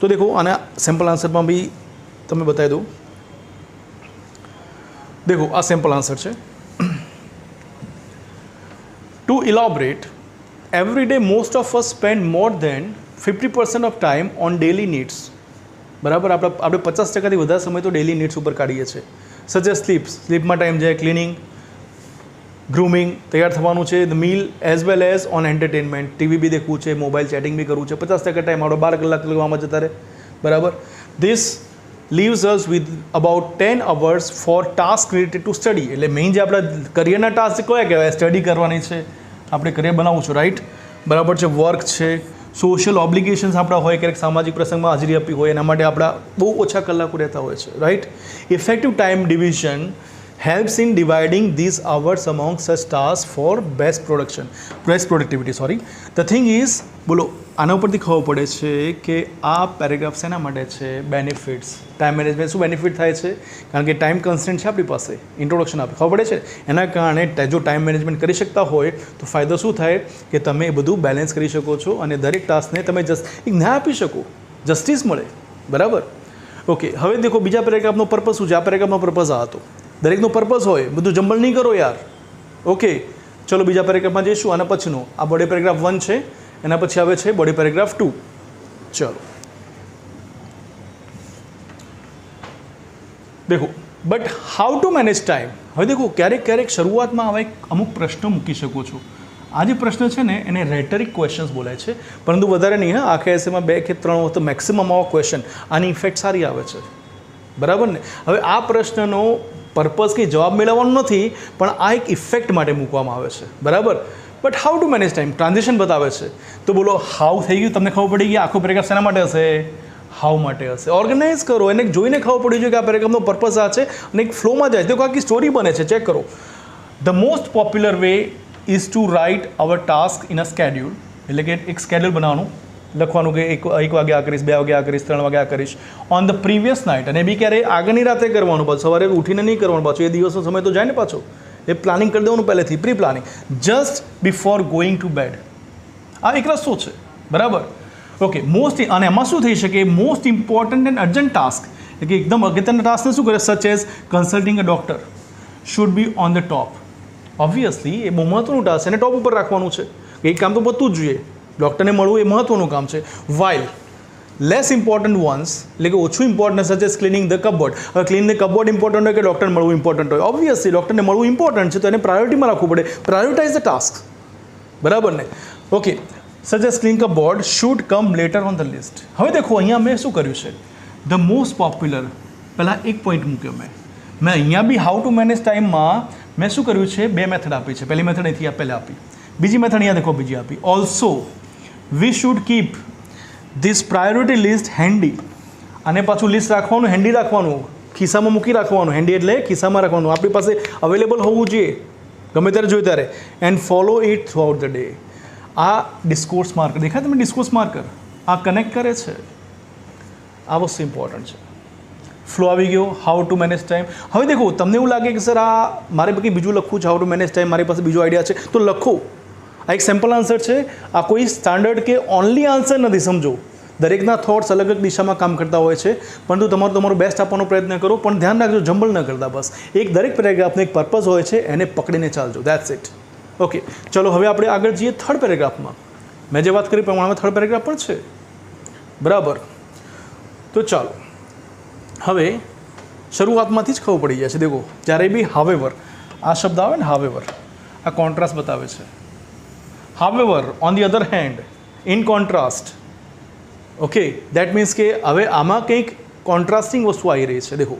તો દેખો, આના સેમ્પલ આન્સરમાં બી તમે બતાવી દઉં. દેખો, આ સેમ્પલ આન્સર છે. To elaborate, every day most of us spend more than 50% of time on daily needs. બરાબર, આપણે 50%થી વધારે સમય તો ડેલી નીડ્સ ઉપર કાઢીએ છીએ. સચ એઝ સ્લીપમાં ટાઈમ જાય, ક્લિનિંગ, ગ્રૂમિંગ, તૈયાર થવાનું છે, the meal, as well as on entertainment, TV બી દેખવું છે, મોબાઈલ ચેટિંગ બી કરવું છે. 50% ટાઈમ આપણો 12 કલાક લગવામાં જતા રહે, બરાબર. This leaves us with about 10 hours for task related to study. એટલે મેઇન જે આપણા કરિયરના ટાસ્ક કયા કહેવાય, સ્ટડી કરવાની છે, આપણે કરિયર બનાવવું છું, રાઈટ, બરાબર છે. વર્ક છે, સોશિયલ ઓબ્લિગેશન્સ આપણા હોય, ક્યારેક સામાજિક પ્રસંગમાં હાજરી આપવી હોય, એના માટે આપણા બહુ ઓછા કલાકો રહેતા હોય છે, right. Effective time division helps in dividing these hours among such task for best productivity. Sorry, the thing is, બોલો, આના ઉપરથી ખબર પડે છે કે આ પેરેગ્રાફ શેના માટે છે, બેનિફિટ્સ. ટાઈમ મેનેજમેન્ટ શું બેનિફિટ થાય છે, કારણ કે ટાઈમ કન્સ્ટન્ટ છે આપણી પાસે, ઇન્ટ્રોડક્શન આપે, ખબર પડે છે. એના કારણે જો ટાઈમ મેનેજમેન્ટ કરી શકતા હોય તો ફાયદો શું થાય કે તમે એ બધું બેલેન્સ કરી શકો છો, અને દરેક ટાસ્કને તમે એક ન્યાય આપી શકો, જસ્ટિસ મળે, બરાબર. ઓકે, હવે દેખો, બીજા પેરેગ્રાફનો પર્પઝ શું છે. આ પેરેગ્રાફનો પર્પઝ આ હતો. દરેકનો પર્પઝ હોય, બધું જંબલ નહીં કરો યાર. ઓકે, ચલો બીજા પેરેગ્રાફમાં જઈશું. આના પછીનો આ બોડી પેરેગ્રાફ 1 છે, એના પછી આવે છે બોડી પેરેગ્રાફ 2. ચલો દેખો, but how to manage time. હવે દેખો, ક્યારેક શરૂઆતમાં હવે અમુક પ્રશ્નો મૂકી શકો છો. આ જે પ્રશ્ન છે ને, એને રેટરિક ક્વેશ્ચન્સ બોલાય છે, પરંતુ વધારે નહીં. હા, આખા એસેમાં 2 કે 3 તો મેક્સિમમ આવા ક્વેશ્ચન, આની ઇફેક્ટ સારી આવે છે, બરાબર ને. હવે આ પ્રશ્નનો પર્પઝ કે જવાબ મેળવવાનો નથી, પણ આ એક ઇફેક્ટ માટે મૂકવામાં આવે છે, બરાબર. But how to manage time, transition બતાવે છે. તો બોલો, હાઉ થઈ ગયું, તમને ખબર પડી ગઈ આખો પેરેગ્રાફ શેના માટે હશે, હાઉ માટે હશે. ઓર્ગેનાઇઝ કરો, એને જોઈને ખબર પડી જોઈએ કે આ પેરેગ્રાફનો પર્પઝ આ છે, અને એક ફ્લોમાં જાય. તો આખી સ્ટોરી બને છે, ચેક કરો. The most popular way is to write our task in a schedule. એટલે કે એક સ્કેડ્યુલ બનાવવાનું, લખવાનું કે 1 વાગે આ કરીશ, 2 વાગે આ કરીશ, 3 વાગે આ કરીશ, ઓન ધ પ્રીવિયસ નાઇટ. અને બી ક્યારે આગળની રાતે કરવાનું, પાછું સવારે ઉઠીને નહીં કરવાનું, પાછું એ દિવસનો સમય તો જાય ને પાછો. એ પ્લાનિંગ કરી દેવાનું પહેલેથી, pre planning, just before going to bed. આ એક રસ્તો છે, બરાબર. ઓકે, અને એમાં શું થઈ શકે, most important and urgent task, એટલે કે એકદમ અગત્યના ટાસ્કને શું કરે, such as consulting a doctor should be on the top. Obviously એ બહુ મહત્વનું ટાસ્ક, એને ટોપ ઉપર રાખવાનું છે. એક કામ તો બધું જ જોઈએ, ડૉક્ટરને મળવું એ મહત્વનું કામ છે. વાઇલ લેસ ઇમ્પોર્ટન્ટ વન્સ, એટલે કે ઓછું important such as cleaning the cupboard. હવે ક્લીન ધ કબોર્ડ ઇમ્પોર્ટન્ટ હોય કે ડૉક્ટરને મળવું ઇમ્પોર્ટન્ટ હોય, ઓબ્વિયસલી ડૉક્ટરને મળવું ઇમ્પોર્ટન્ટ છે, તો એને પ્રાયોરિટીમાં રાખવું પડે. પ્રાયોરિટાઇઝ ધ ટાસ્ક, બરાબર ને. Okay, such as clean cupboard should come later on the list. હવે દેખો, અહીંયા મેં શું કર્યું છે, ધ મોસ્ટ પોપ્યુલર, પહેલાં એક પોઈન્ટ મૂક્યો મેં અહીંયા બી હાઉ ટુ મેનેજ ટાઈમમાં મેં શું કર્યું છે, 2 મેથડ આપી છે. પહેલી મેથડ અહીંથી પહેલાં આપી, બીજી મેથડ અહીંયા દેખો બીજી આપી. Also we should keep this priority list handy. અને પાછું લિસ્ટ રાખવાનું, હેન્ડી રાખવાનું, ખિસ્સામાં મૂકી રાખવાનું. હેન્ડી એટલે ખિસ્સામાં રાખવાનું, આપણી પાસે અવેલેબલ હોવું જોઈએ ગમે ત્યારે જોઈએ ત્યારે. And follow it through out the day. આ ડિસ્કોર્સ માર્કર દેખાય તમને, ડિસ્કોર્સ માર્કર આ કનેક્ટ કરે છે. આ વસ્તુ ઇમ્પોર્ટન્ટ છે. ફ્લો આવી ગયો, હાઉ ટુ મેનેજ ટાઈમ. હવે દેખો, તમને એવું લાગે કે સર આ મારે કંઈ બીજું લખવું છે, હાઉ ટુ મેનેજ ટાઈમ, મારી પાસે બીજો આઈડિયા છે, તો લખો. આ એક સિમ્પલ આન્સર છે. આ કોઈ સ્ટાન્ડર્ડ કે ઓનલી આન્સર નથી, સમજો. દરેકના થોટ્સ અલગ અલગ દિશામાં કામ કરતા હોય છે, પરંતુ તમારું બેસ્ટ આપવાનો પ્રયત્ન કરો, પણ ધ્યાન રાખજો જંબલ ન કરતા. બસ એક દરેક પેરેગ્રાફનો એક પર્પઝ હોય છે, એને પકડીને ચાલજો. That's it. ઓકે, ચલો હવે આપણે આગળ જઈએ થર્ડ પેરેગ્રાફમાં. મેં જે વાત કરી પ્રમાણે થર્ડ પેરેગ્રાફ પણ છે, બરાબર. તો ચાલો હવે શરૂઆતમાંથી જ ખબર પડી જાય છે. દેખો, જ્યારે બી હાવેવર આ શબ્દ આવે ને, હાવેવર આ કોન્ટ્રાસ્ટ બતાવે છે. However on the other hand in contrast, okay, that means કે હવે આમાં કંઈક કોન્ટ્રાસ્ટિંગ વસ્તુ આવી રહી છે. દેખો,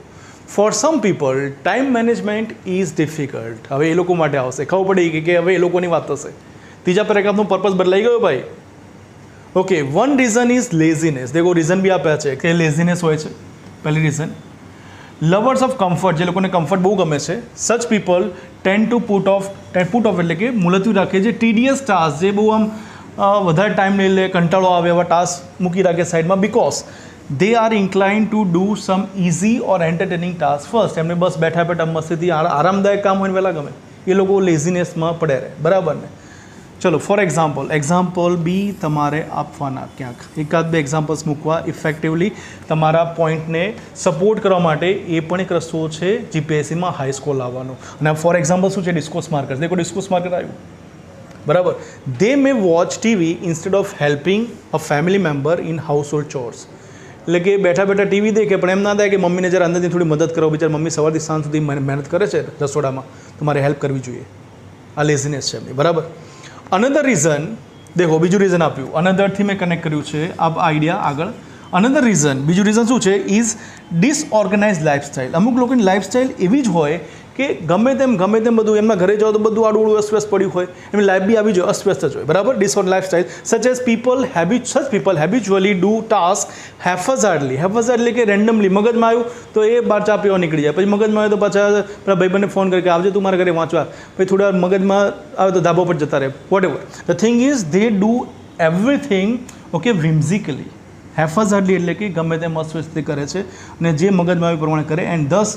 for some people time management is difficult. હવે એ લોકો માટે આવશે, ખબર પડી કે હવે એ લોકોની વાત થશે. ત્રીજા પેરેગ્રાફનો પર્પઝ બદલાઈ ગયો ભાઈ. Okay, one reason is laziness. દેખો રીઝન બી આપ્યા છે કે લેઝીનેસ હોય છે પહેલી રીઝન. લવર્સ ઓફ કમ્ફર્ટ, જે લોકોને કમ્ફર્ટ બહુ ગમે છે, such people tend to put off એટલે કે મુલતવી રાખે, જે ટીડીએસ ટાસ્ક, જે બહુ આમ વધારે ટાઈમ લઈ લે, કંટાળો આવે એવા ટાસ્ક મૂકી રાખે સાઈડમાં, because they are incline to do sum easy or entertaining task first. એમને બસ બેઠા બેઠા મસ્તીથી આરામદાયક કામ હોય ને વહેલા ગમે, એ લોકો લેઝીનેસમાં પડે રહે, બરાબર ને. ચલો ફોર એક્ઝામ્પલ બી તમારે આપવાના ક્યાંક એકાદ બે એક્ઝામ્પલ્સ મૂકવા ઇફેક્ટિવલી તમારા પોઈન્ટને સપોર્ટ કરવા માટે. એ પણ એક રસ્તો છે જીપીએસસીમાં હાઈ સ્કોર લાવવાનો. અને ફોર એક્ઝામ્પલ શું છે? Discourse markers. દેખો ડિસ્કોર્સ માર્કર આવ્યું, બરાબર. They may watch TV instead of helping a family member in household chores. એટલે કે બેઠા બેઠા ટીવી દેખે, પણ એમ ના થાય કે મમ્મીને જરા અંદરથી થોડી મદદ કરો, બિચારા મમ્મી સવારથી સાંજ સુધી મહેનત કરે છે રસોડામાં, તમારે હેલ્પ કરવી જોઈએ. આ લેઝીનેસ છે એમની, બરાબર. અનધર રીઝન, દેખો બીજું રીઝન આપ્યું, અનધરથી મેં કનેક્ટ કર્યું છે આ આઈડિયા આગળ. અનધર રીઝન, બીજું રીઝન શું છે? Is disorganize lifestyle. અમુક લોકોની લાઈફસ્ટાઈલ એવી જ હોય કે ગમે તેમ બધું, એમના ઘરે જાઓ તો બધું આડું અસ્વ્યસ્ત પડ્યું હોય, એમની લાઈફ બી આવી જોઈએ અસ્વ્યસ્ત જ હોય, બરાબર. Disorganized lifestyle such as people habitually do task haphazardly. એટલે કે રેન્ડમલી મગજમાં આવ્યું તો એ બાર ચા પીવા નીકળી જાય, પછી મગજમાં આવ્યું તો પાછા પેલા ભાઈબંધને ફોન કરી કે આવજે તું મારા ઘરે વાંચવા, પછી થોડા વાર મગજમાં આવે તો ધાબા પર જતા રહે, whatever. The thing is they do everything okay whimsically. Haphazardly એટલે કે ગમે તેમ અસ્વ્યસ્તથી કરે છે અને જે મગજમાં આવે પ્રમાણે કરે, and this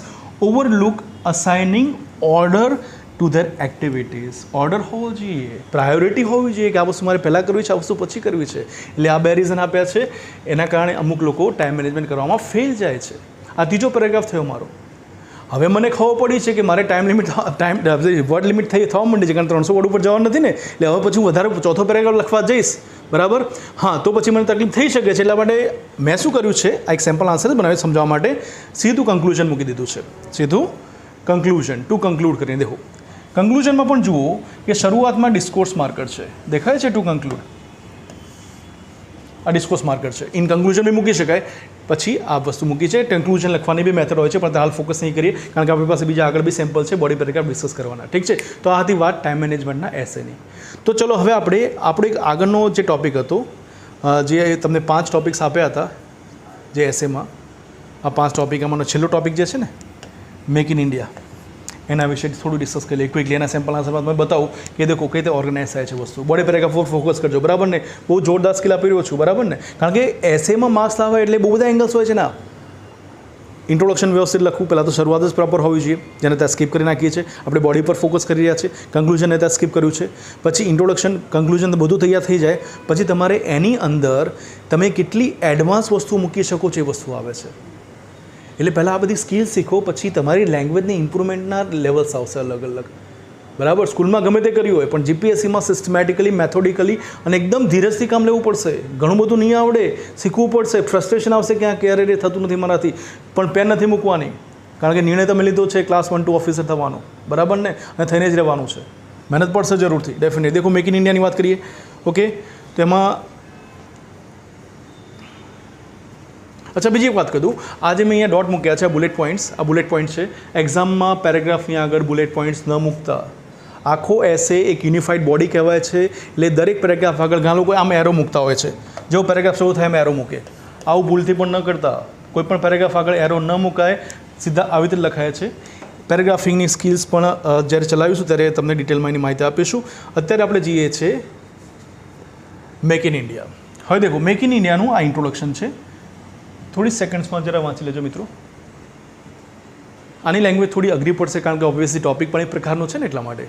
overlook assigning order to there activities. Order હોવો જોઈએ, પ્રાયોરિટી હોવી જોઈએ કે આ વસ્તુ મારે પહેલાં કરવી છે, આ વસ્તુ પછી કરવી છે. એટલે આ બે રીઝન આપ્યા છે, એના કારણે અમુક લોકો ટાઈમ મેનેજમેન્ટ કરવામાં ફેલ જાય છે. આ ત્રીજો પેરેગ્રાફ થયો મારો. હવે મને ખબર પડી છે કે મારે વર્ડ લિમિટ થવા માંડી છે, કારણ 300 વર્ડ ઉપર જવાનું નથી ને, એટલે હવે પછી હું વધારે ચોથો પેરેગ્રાફ લખવા જઈશ, બરાબર. હા, તો પછી મને તકલીફ થઈ શકે છે. એટલા માટે મેં શું કર્યું છે, આ એક સેમ્પલ આન્સર જ બનાવી સમજાવવા માટે સીધું કન્ક્લુઝન મૂકી દીધું છે. સીધું કન્ક્લુઝન, ટુ કન્ક્લુડ કરીને. દેખો કન્ક્લુઝનમાં પણ જુઓ કે શરૂઆતમાં ડિસ્કોર્સ માર્કર છે, દેખાય છે ટુ કન્ક્લુડ, આ ડિસ્કોર્સ માર્કર છે. ઇન કન્ક્લુઝન બી મૂકી શકાય, પછી આ વસ્તુ મૂકી છે. કન્ક્લુઝન લખવાની બી મેથડ હોય છે, પણ હાલ ફોકસ નહીં કરીએ કારણ કે આપણી પાસે બીજા આગળ બી સેમ્પલ છે, બોડી પેરેગ્રાફ ડિસ્કસ કરવાના, ઠીક છે. તો આ હતી વાત ટાઈમ મેનેજમેન્ટના એસેની. તો ચલો હવે આપણો એક આગળનો જે ટૉપિક હતો, જે તમને 5 ટૉપિક્સ આપ્યા હતા જે એસેમાં, આ 5 ટૉપિક આમાંનો છેલ્લો ટૉપિક જે છે ને, મેક ઇન ઇન્ડિયા, એના વિશે થોડું ડિસ્કસ કરી લઈએ ક્વિકલી. એના સેમ્પલ આન્સરમાં મેં બતાવું કે દેખો કઈ રીતે ઓર્ગેનાઇઝ થાય છે વસ્તુ. બોડી પેરેગ્રાફ પર ફોકસ કરજો, બરાબર ને. બહુ જોરદાર સ્કિલ આપી રહ્યો છું, બરાબર ને, કારણ કે એસેમાં માર્ક્સ લાવે એટલે બહુ બધા એંગલ્સ હોય છે ને. ઇન્ટ્રોડક્શન વ્યવસ્થિત લખવું, પહેલાં તો શરૂઆત જ પ્રોપર હોવી જોઈએ, જેને ત્યાં સ્કીપ કરી નાખીએ છીએ. આપણે બોડી પર ફોકસ કરી રહ્યા છીએ, કન્ક્લુઝનને ત્યાં સ્કીપ કર્યું છે. પછી ઇન્ટ્રોડક્શન, કન્ક્લુઝન બધું તૈયાર થઈ જાય પછી તમારે એની અંદર તમે કેટલી એડવાન્સ વસ્તુ મૂકી શકો છો એ વસ્તુ આવે છે. એટલે પહેલાં આ બધી સ્કિલ શીખો, પછી તમારી લેંગ્વેજની ઇમ્પ્રુવમેન્ટના લેવલ્સ આવશે અલગ અલગ, બરાબર. સ્કૂલમાં ગમે તે કર્યું હોય, પણ જીપીએસસીમાં સિસ્ટમેટિકલી, મેથોડિકલી અને એકદમ ધીરજથી કામ લેવું પડશે. ઘણું બધું નહીં આવડે, શીખવું પડશે. ફ્રસ્ટ્રેશન આવશે ક્યાં ક્યારે રે થતું નથી મારાથી, પણ પેન નથી મૂકવાની, કારણ કે નિર્ણય તમે લીધો છે ક્લાસ 1 2 ઓફિસર થવાનો, બરાબર ને, અને થઈને જ રહેવાનું છે. મહેનત પડશે જરૂરથી, ડેફિનેટલી. દેખો મેક ઇન ઇન્ડિયાની વાત કરીએ, ઓકે. તો એમાં અચ્છા બીજી એક વાત કહી દઉં, આજે મેં અહીંયા ડોટ મૂક્યા છે, બુલેટ પોઈન્ટ્સ. આ બુલેટ પોઈન્ટ છે. એક્ઝામમાં પેરેગ્રાફની આગળ બુલેટ પોઈન્ટ્સ ન મૂકતા. આખો એસે એક યુનિફાઈડ બોડી કહેવાય છે, એટલે દરેક પેરેગ્રાફ આગળ ઘણા લોકો આમ એરો મૂકતા હોય છે, જેવો પેરેગ્રાફ શરૂ થાય એમ એરો મૂકે. આવું ભૂલથી પણ ન કરતા. કોઈ પણ પેરેગ્રાફ આગળ એરો ન મુકાય, સીધા આવી રીતે લખાય છે. પેરેગ્રાફિંગની સ્કિલ્સ પણ જ્યારે ચલાવીશું ત્યારે તમને ડિટેલમાં એની માહિતી આપીશું. અત્યારે આપણે જઈએ છીએ મેક ઇન ઇન્ડિયા. હવે દેખો મેક ઇન ઇન્ડિયાનું આ ઇન્ટ્રોડક્શન છે, થોડી સેકન્ડ્સમાં જરા વાંચી લેજો મિત્રો. આની લેંગ્વેજ થોડી અઘરી પડશે કારણ કે ઓબ્વિયસલી ટોપિક પણ એક પ્રકારનો છે ને, એટલા માટે.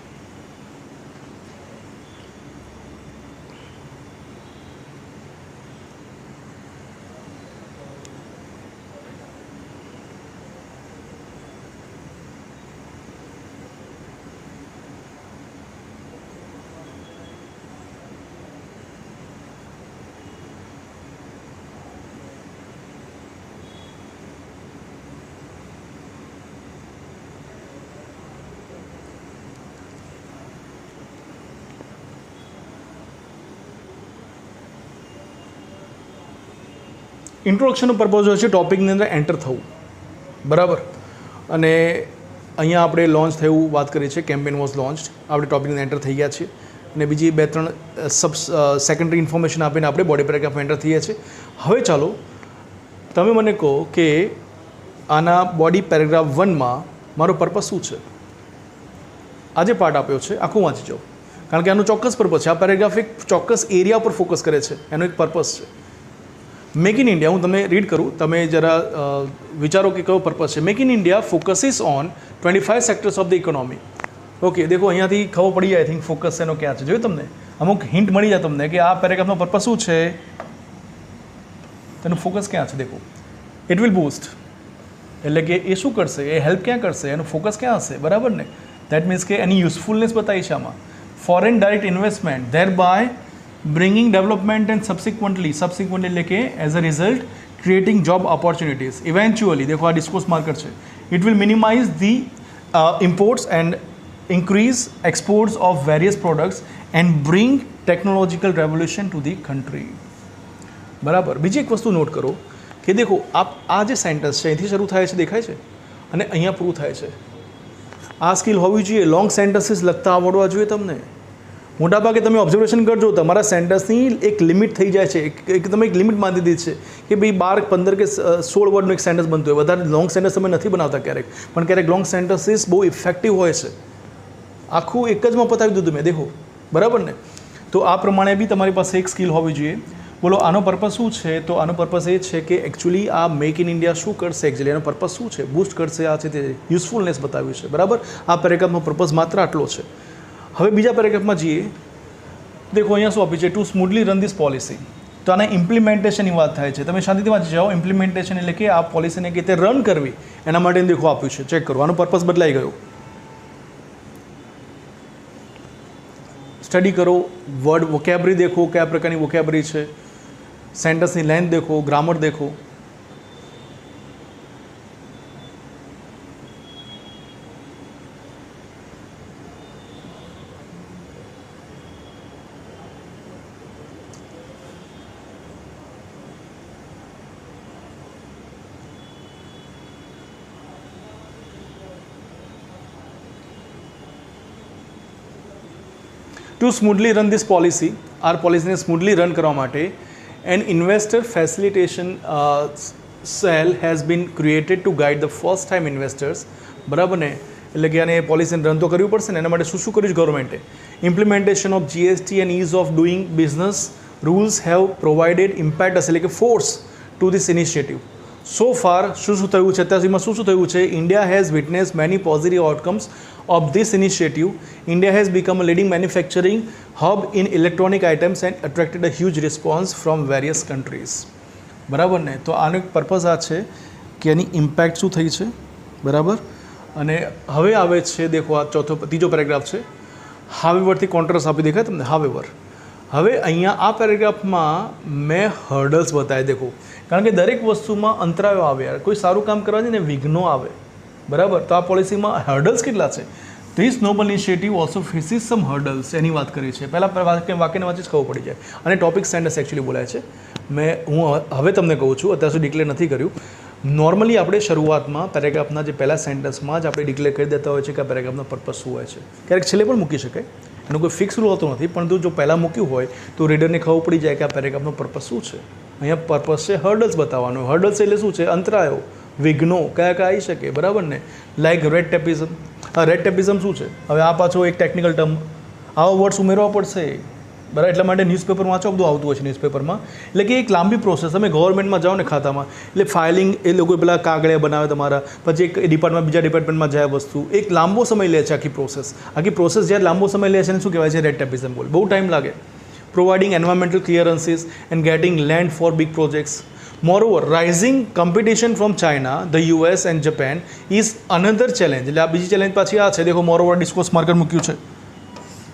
ઇન્ટ્રોડક્શનનો પર્પઝ હોય છે ટોપિકની અંદર એન્ટર થવું, બરાબર. અને અહીંયા આપણે લોન્ચ થયું વાત કરીએ છીએ, કેમ્પેન વોઝ લોન્ચ્ડ, આપણે ટોપિકની એન્ટર થઈ ગયા છીએ અને બીજી 2-3 સેકન્ડરી ઇન્ફોર્મેશન આપીને આપણે બોડી પેરેગ્રાફમાં એન્ટર થઈએ છીએ. હવે ચાલો તમે મને કહો કે આના બોડી પેરેગ્રાફ 1માં મારો પર્પઝ શું છે. આજે પાર્ટ આપ્યો છે આખું વાંચી જાઓ, કારણ કે આનું ચોક્કસ પર્પઝ છે. આ પેરેગ્રાફ એક ચોક્કસ એરિયા પર ફોકસ કરે છે, એનો એક પર્પઝ છે. મેક ઇન ઇન્ડિયા, હું તમને રીડ કરું, તમે જરા વિચારો કે કયો પર્પઝ છે. Make in India focuses on 25 sectors of the economy. Okay, દેખો અહીંયાથી ખબર પડી જાય આઈ થિંક ફોકસ એનો ક્યાં છે. જોયું તમને અમુક હિન્ટ મળી જાય તમને કે આ પેરેગ્રાફનો પર્પઝ શું છે, તેનું ફોકસ ક્યાં છે. દેખો, ઇટ વિલ બૂસ્ટ, એટલે કે એ શું કરશે, એ હેલ્પ ક્યાં કરશે, એનું ફોકસ ક્યાં હશે, બરાબર ને. દેટ મીન્સ કે એની યુઝફુલનેસ બતાવી છે આમાં. Foreign direct investment, thereby bringing development and subsequently એટલે કે as a result creating job opportunities. Eventually દેખો આ ડિસ્કોર્સ માર્કર છે. It will minimize the imports and increase exports of various products and bring technological revolution to the country. બરાબર. બીજી એક વસ્તુ not કરો કે દેખો આ જે સેન્ટેન્સ છે અહીંથી શરૂ થાય છે, દેખાય છે, અને અહીંયા પૂરું થાય છે. આ સ્કિલ હોવી જોઈએ. લોંગ સેન્ટેન્સીસ લખતા આવડવા જોઈએ તમને. મોટાભાગે તમે ઓબ્ઝર્વેશન કરજો, તમારા સેન્ટેન્સની એક લિમિટ થઈ જાય છે, તમે એક લિમિટ બાંધી દીધી છે કે ભાઈ 12, 15 કે 16 વર્ડનું એક સેન્ટેન્સ બનતું હોય. વધારે લોંગ સેન્ટેન્સ તમે નથી બનાવતા ક્યારેક, પણ ક્યારેક લોંગ સેન્ટેન્સીસ બહુ ઇફેક્ટિવ હોય છે. આખું એક જ માં પતાવી દીધું મેં, દેખો, બરાબર ને. તો આ પ્રમાણે બી તમારી પાસે એક સ્કિલ હોવી જોઈએ. બોલો આનો પર્પઝ શું છે? તો આનો પર્પઝ એ છે કે એકચ્યુઅલી આ મેક ઇન ઇન્ડિયા શું કરશે, એકચ્યુઅલી એનો પર્પઝ શું છે, બૂસ્ટ કરશે, આ છે તે યુઝફુલનેસ બતાવ્યું છે, બરાબર. આ પેરેગ્રાફનો પર્પઝ માત્ર આટલો છે. હવે બીજા પેરેગ્રાફમાં જઈએ. દેખો અહીંયા શું આપ્યું છે, to smoothly run this policy. તો આના ઇમ્પ્લિમેન્ટેશનની વાત થાય છે. તમે શાંતિથી વાંચી જાઓ. ઇમ્પ્લિમેન્ટેશન એટલે કે આ પોલિસીને કેવી રીતે રન કરવી એના માટે દેખો આપ્યું છે. ચેક કરો, આનો પર્પઝ બદલાઈ ગયો. સ્ટડી કરો, વર્ડ વોકેબરી દેખો, કયા પ્રકારની વોકેબરી છે, સેન્ટેન્સની લેન્થ દેખો, ગ્રામર દેખો. To smoothly run this policy, આ પોલિસીને સ્મૂથલી રન કરવા માટે an investor facilitation cell has been created to guide the first time investors. બરાબર ને. એટલે કે આને પોલિસીને રન તો કરવી પડશે ને, એના માટે શું શું કર્યું છે ગવર્મેન્ટે. Implementation of GST and ease of doing business rules have provided impact એટલે કે force to this initiative. So far શું શું થયું છે, અત્યાર સુધીમાં શું શું થયું છે. India has witness many positive outcomes of this initiative. India has become a leading manufacturing hub in electronic items and attracted a huge response from various countries. બરાબર ને. તો આનો એક પર્પઝ આ છે કે એની ઇમ્પેક્ટ શું થઈ છે, બરાબર. અને હવે આવે છે દેખો આ ત્રીજો પેરેગ્રાફ છે. હાવેવરથી કોન્ટ્રાસ્ટ આપી દેખાય તમને, હાવેવર. હવે અહીંયા આ પેરેગ્રાફમાં મેં હર્ડલ્સ બતાવી. દેખો, કારણ કે દરેક વસ્તુમાં અંતરાયો આવે યાર. કોઈ સારું કામ કરવા જાય ને વિઘ્નો આવે, બરાબર. તો આ પોલિસીમાં હર્ડલ્સ કેટલા છે. This noble initiative also faces some hurdles, એની વાત કરી છે. પહેલાં વાક્યને વાંચી જ ખબર પડી જાય. અને ટોપિક સેન્ટેન્સ એકચ્યુઅલી બોલાય છે. હું હવે તમને કહું છું, અત્યાર સુધી ડિક્લેર નથી કર્યું. નોર્મલી આપણે શરૂઆતમાં પેરેગ્રાફના જે પહેલા સેન્ટેન્સમાં જ આપણે ડિક્લેર કરી દેતા હોય છે કે આ પેરેગ્રાફનો પર્પઝ શું હોય છે. ક્યારેક છેલ્લે પણ મૂકી શકાય, એનું કોઈ ફિક્સ રૂલ હોતો નથી, પરંતુ જો પહેલાં મૂક્યું હોય તો રીડરને ખબર પડી જાય કે આ પેરેગ્રાફનો પર્પઝ શું છે. અહીંયા પર્પઝ છે હર્ડલ્સ બતાવવાનો. હર્ડલ્સ એટલે શું છે, અંતરાયો, વિઘ્નો કયા કયા આવી શકે, બરાબર ને. Like red tapism. Red tapism શું છે, હવે આ પાછો એક ટેકનિકલ ટર્મ, આવા વર્ડ્સ ઉમેરવા પડશે, બરાબર. એટલા માટે ન્યૂઝપેપર વાંચો, બધું આવતું હોય છે ન્યૂઝપેપરમાં. એટલે કે એક લાંબી પ્રોસેસ. તમે ગવર્મેન્ટમાં જાઓ ને ખાતામાં, એટલે ફાઇલિંગ એ લોકો પેલા કાગળિયા બનાવે તમારા, પછી એક ડિપાર્ટમેન્ટ બીજા ડિપાર્ટમેન્ટમાં જાય વસ્તુ, એક લાંબો સમય લે છે આખી પ્રોસેસ. આખી પ્રોસેસ જ્યારે લાંબો સમય લે છે એને શું કહેવાય છે, રેડ ટેપિઝમ બોલ. બહુ ટાઈમ લાગે. Providing environmental clearances and getting land for big projects. Moreover, rising competition from China, the US and Japan is another challenge. એટલે આ બીજી ચેલેન્જ પાછી આ છે. દેખો, moreover ડિસ્કોર્સ માર્કર મૂક્યું છે.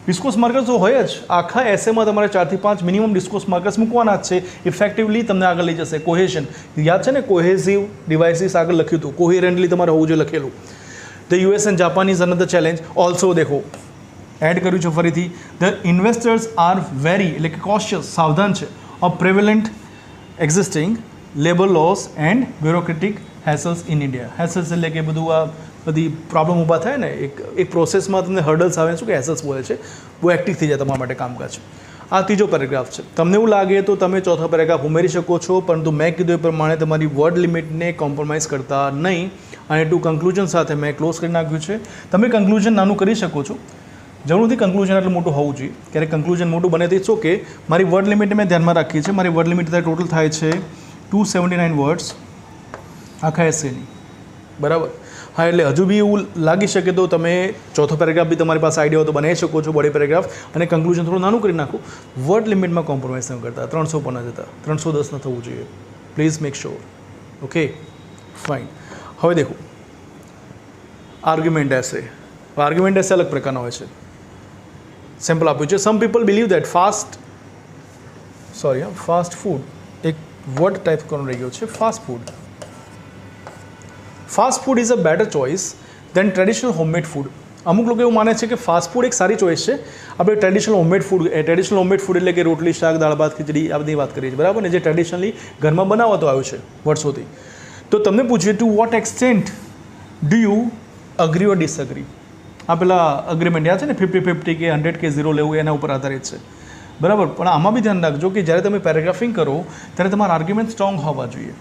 ડિસ્કોર્સ માર્કર તો હોય જ. આખા એસેમાં તમારે 4 થી 5 મિનિમમ ડિસ્કોર્સ માર્કર્સ મૂકવાના જ છે. ઇફેક્ટિવલી તમને આગળ લઈ જશે. કોહેશન યાદ છે ને, કોહેઝિવ ડિવાઇસીસ આગળ લખ્યું હતું. કોહેરન્ટલી તમારે હોવું જોઈએ લખેલું. The US and Japan is another challenge. Also દેખો એડ કર્યું છે ફરીથી. ધ ઇન્વેસ્ટર્સ આર વેરી એટલે કે કોશિયસ, સાવધાન છે, of prevalent existing labour laws and bureaucratic hassles in India. Hassles એટલે કે બધું આ બધી પ્રોબ્લેમ ઊભા થાય ને, એક પ્રોસેસમાં તમને હર્ડલ્સ આવે, શું કે હેસલ્સ બોલે છે, બહુ એક્ટિવ થઈ જાય તમારા માટે કામકાજ. આ ત્રીજો પેરેગ્રાફ છે. તમને એવું લાગે તો તમે ચોથો પેરેગ્રાફ ઉમેરી શકો છો, પરંતુ મેં કીધું એ પ્રમાણે તમારી વર્ડ લિમિટને કોમ્પ્રોમાઇઝ કરતા નહીં. અને ટુ કન્ક્લુઝન સાથે મેં ક્લોઝ કરી નાખ્યું છે. તમે કન્ક્લુઝન નાનું કરી શકો છો, જરૂર નથી કન્ક્લુઝન એટલું મોટું હોવું જોઈએ. ક્યારેક કન્ક્લુઝન મોટું બને તો ઇટ્સ ઓકે. મારી વર્ડ લિમિટ મેં ધ્યાનમાં રાખી છે. મારી વર્ડ લિમિટ ટોટલ થાય છે 279 વર્ડ્સ આખા એસેની, બરાબર. હા, એટલે હજુ બી એવું લાગી શકે તો તમે ચોથો પેરેગ્રાફ બી તમારી પાસે આઈડિયા હોય તો બનાવી શકો છો, બોડી પેરેગ્રાફ, અને કન્ક્લુઝન થોડું નાનું કરી નાખો. વર્ડ લિમિટમાં કોમ્પ્રોમાઇઝ ન કરતા, 300 પર ન જતા, 310 ન થવું જોઈએ. Please make sure. Okay, fine. હવે દેખો, આર્ગ્યુમેન્ટ એસે. આર્ગ્યુમેન્ટ એસે અલગ પ્રકારના હોય છે. સિમ્પલ આપ્યું છે. Some people believe that fast food, એક વર્ડ ટાઈપ કરવાનો રહી ગયો છે, fast food. Fast food is a better choice than traditional homemade food. અમુક લોકો એવું માને છે કે ફાસ્ટ ફૂડ એક સારી ચોઇસ છે. આપણે ટ્રેડિશનલ હોમમેડ ફૂડ એટલે કે રોટલી, શાક, દાળ ભાત, ખીચડી, આ બધી વાત કરીએ છીએ, બરાબર ને, જે ટ્રેડિશનલી ઘરમાં બનાવતો આવ્યું છે વર્ષોથી. તો તમને પૂછીએ, to what extent do you agree or disagree? આ પેલા અગ્રીમેન્ટ યાદ છે ને, 50-50 કે 100 કે 0 લેવું, એના ઉપર આધારિત છે, બરાબર. પણ આમાં બી ધ્યાન રાખજો કે જ્યારે તમે પેરેગ્રાફિંગ કરો ત્યારે તમારા આર્ગ્યુમેન્ટ સ્ટ્રોંગ હોવા જોઈએ.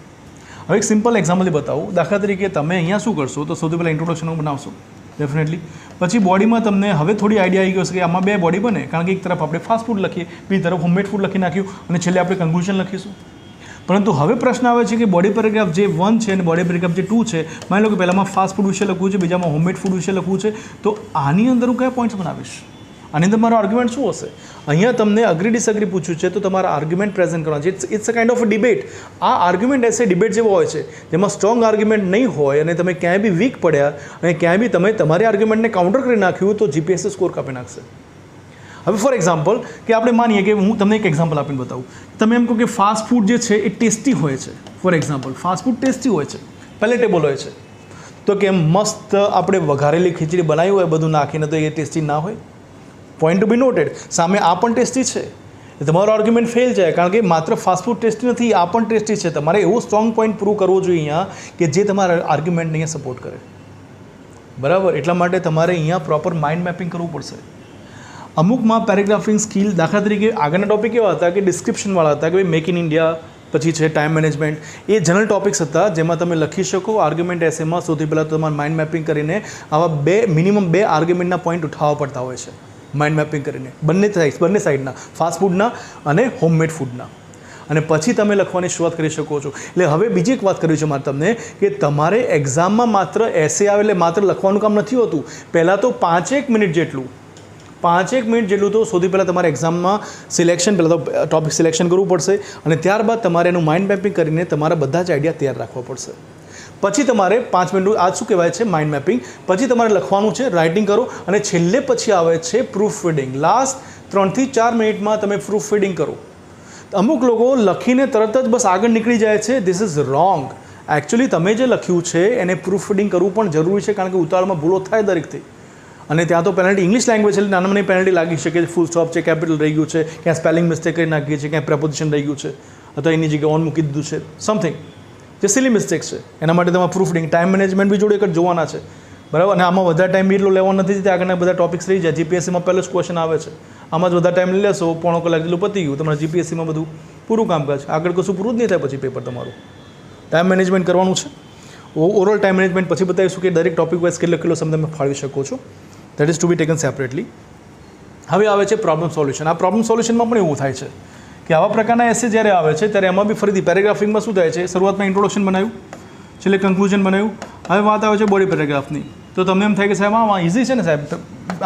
હવે એક સિમ્પલ એક્ઝામ્પલથી બતાવું. દાખલા તરીકે તમે અહીંયા શું કરશો, તો સૌથી પહેલાં ઇન્ટ્રોડક્શન બનાવશો ડેફિનેટલી. પછી બોડીમાં તમને હવે થોડી આઈડિયા આવી ગયો છે કે આમાં બે બોડી બને, કારણ કે એક તરફ આપણે ફાસ્ટ ફૂડ લખીએ, બીજી તરફ હોમમેડ ફૂડ લખી નાખ્યું, અને છેલ્લે આપણે કન્ક્લુઝન લખીશું. પરંતુ હવે પ્રશ્ન આવે છે કે બોડી પેરેગ્રાફ જે 1 છે અને બોડી પેરેગ્રાફ જે 2 છે, માની લો કે પહેલામાં ફાસ્ટ ફૂડ વિશે લખવું છે, બીજામાં હોમમેડ ફૂડ વિશે લખવું છે, તો આની અંદર હું કયા પોઈન્ટ્સ બનાવીશ? આની અંદર મારો આર્ગ્યુમેન્ટ શું હશે? અહીંયા તમને અગ્રી ડિસઅગ્રી પૂછ્યું છે, તો તમારા આર્ગ્યુમેન્ટ પ્રેઝન્ટ કરવાના છે. It's a kind of debate. આ આર્ગ્યુમેન્ટ એસે ડિબેટ જેવો હોય છે, જેમાં સ્ટ્રોંગ આર્ગ્યુમેન્ટ નહીં હોય અને તમે ક્યાંય બી વીક પડ્યા અને ક્યાંય બી તમે તમારી આર્ગ્યુમેન્ટને કાઉન્ટર કરી નાખ્યું, તો જીપીએસસી સ્કોર કાપી નાખશે. હવે ફોર એક્ઝામ્પલ કે આપણે માનીએ કે હું તમને એક એક્ઝામ્પલ આપીને બતાવું. તમે એમ કહો કે ફાસ્ટ ફૂડ જે છે એ ટેસ્ટી હોય છે. For example, fast food tasty હોય છે, પેલેટેબલ હોય છે. તો કે મસ્ત આપણે વઘારેલી ખીચડી બનાવી હોય બધું નાખીને, તો એ ટેસ્ટી ના હોય? પોઈન્ટ ટુ બી નોટેડ. સામે આ પણ ટેસ્ટી છે, તમારો આર્ગ્યુમેન્ટ ફેલ જાય, કારણ કે માત્ર ફાસ્ટ ફૂડ ટેસ્ટી નથી, આ પણ ટેસ્ટી છે. તમારે એવો સ્ટ્રોંગ પોઈન્ટ પ્રૂવ કરવો જોઈએ અહીંયા કે જે તમારા આર્ગ્યુમેન્ટને અહીંયા સપોર્ટ કરે, બરાબર. એટલા માટે તમારે અહીંયા પ્રોપર માઇન્ડ મેપિંગ કરવું પડશે. અમુકમાં પેરેગ્રાફિંગ સ્કિલ, દાખલા તરીકે આગળના ટોપિક એવા હતા કે ડિસ્ક્રિપ્શનવાળા હતા, કે ભાઈ મેક ઇન ઇન્ડિયા, પછી છે ટાઈમ મેનેજમેન્ટ, એ જનરલ ટોપિક્સ હતા જેમાં તમે લખી શકો. આર્ગ્યુમેન્ટ એસેમાં સૌથી પહેલાં તમારે માઇન્ડ મેપિંગ કરીને આવા મિનિમમ બે આર્ગ્યુમેન્ટના પોઈન્ટ ઉઠાવવા પડતા હોય છે, માઇન્ડ મેપિંગ કરીને, બંને સાઈડના, ફાસ્ટ ફૂડના અને હોમમેડ ફૂડના. અને પછી તમે લખવાની શરૂઆત કરી શકો છો. એટલે હવે બીજી એક વાત કરવી છે મારે તમને, કે તમારે એક્ઝામમાં માત્ર એસે આવે એટલે માત્ર લખવાનું કામ નથી હોતું. પહેલાં તો 5 મિનિટ જેટલું તો સૌથી પહેલાં તમારે એક્ઝામમાં સિલેક્શન, પહેલાં તો ટોપિક સિલેક્શન કરવું પડશે, અને ત્યારબાદ તમારે એનું માઇન્ડ મેપિંગ કરીને તમારા બધા જ આઈડિયા તૈયાર રાખવા પડશે. પછી તમારે 5 મિનિટ, આ શું કહેવાય છે, માઇન્ડ મેપિંગ. પછી તમારે લખવાનું છે, રાઇટિંગ કરો, અને છેલ્લે પછી આવે છે પ્રૂફ રીડિંગ. લાસ્ટ 3 થી 4 મિનિટમાં તમે પ્રૂફ રીડિંગ કરો. અમુક લોકો લખીને તરત જ બસ આગળ નીકળી જાય છે. This is wrong. એકચ્યુઅલી તમે જે લખ્યું છે એને પ્રૂફ રીડિંગ કરવું પણ જરૂરી છે, કારણ કે ઉતાવળમાં ભૂલો થાય દરેકથી. અને ત્યાં તો પેનલ્ટી, ઇંગ્લિશ લેંગ્વેજ એટલે નાના મને પેનલ્ટી લાગી શકે. ફૂલ સ્ટોપ છે, કેપિટલ રહી ગયું છે, ક્યાં સ્પેલિંગ મિસ્ટેક કરી નાખી છે, ક્યાં પ્રપોઝિશન રહી ગયું છે, અથવા એની જગ્યાએ ઓન મૂકી દીધું છે, સમથિંગ જે સિલી મિસ્ટેક છે. એના માટે તમારે પ્રૂફ રીડિંગ, ટાઈમ મેનેજમેન્ટ બી જોડે એક જોવાના છે, બરાબર. અને આમાં વધારે ટાઈમ બી એટલો લેવાનો નથી, તે આગળના બધા ટોપિક્સ રહી જાય. જીપીએસસીમાં પહેલો જ ક્વેશ્ચન આવે છે, આમાં જ વધારે ટાઈમ લઈ લેશો, પોણો કલાક જેટલું પતી ગયું, તમારા જીપીએસસીમાં બધું પૂરું કામકાજ. આગળ કશું પૂરું જ નહીં થાય પછી પેપર તમારું. ટાઈમ મેનેજમેન્ટ કરવાનું છે. ઓવરઓલ ટાઈમ મેનેજમેન્ટ પછી બતાવીશું કે દરેક ટોપિક વાઇઝ કેટલો સમય તમે ફાળવી શકો છો. That is to be taken separately. હવે આવે છે પ્રોબ્લેમ સોલ્યુશન. આ પ્રોબ્લેમ સોલ્યુશનમાં પણ એવું થાય છે કે આવા પ્રકારના એસે જ્યારે આવે છે ત્યારે એમાં બી ફરીથી પેરેગ્રાફિંગમાં શું થાય છે, શરૂઆતમાં ઇન્ટ્રોડક્શન બનાવ્યું, છેલ્લે કન્ક્લુઝન બનાવ્યું. હવે વાત આવે છે બોડી પેરેગ્રાફની. તો તમને એમ થાય કે સાહેબ આમાં ઇઝી છે ને સાહેબ,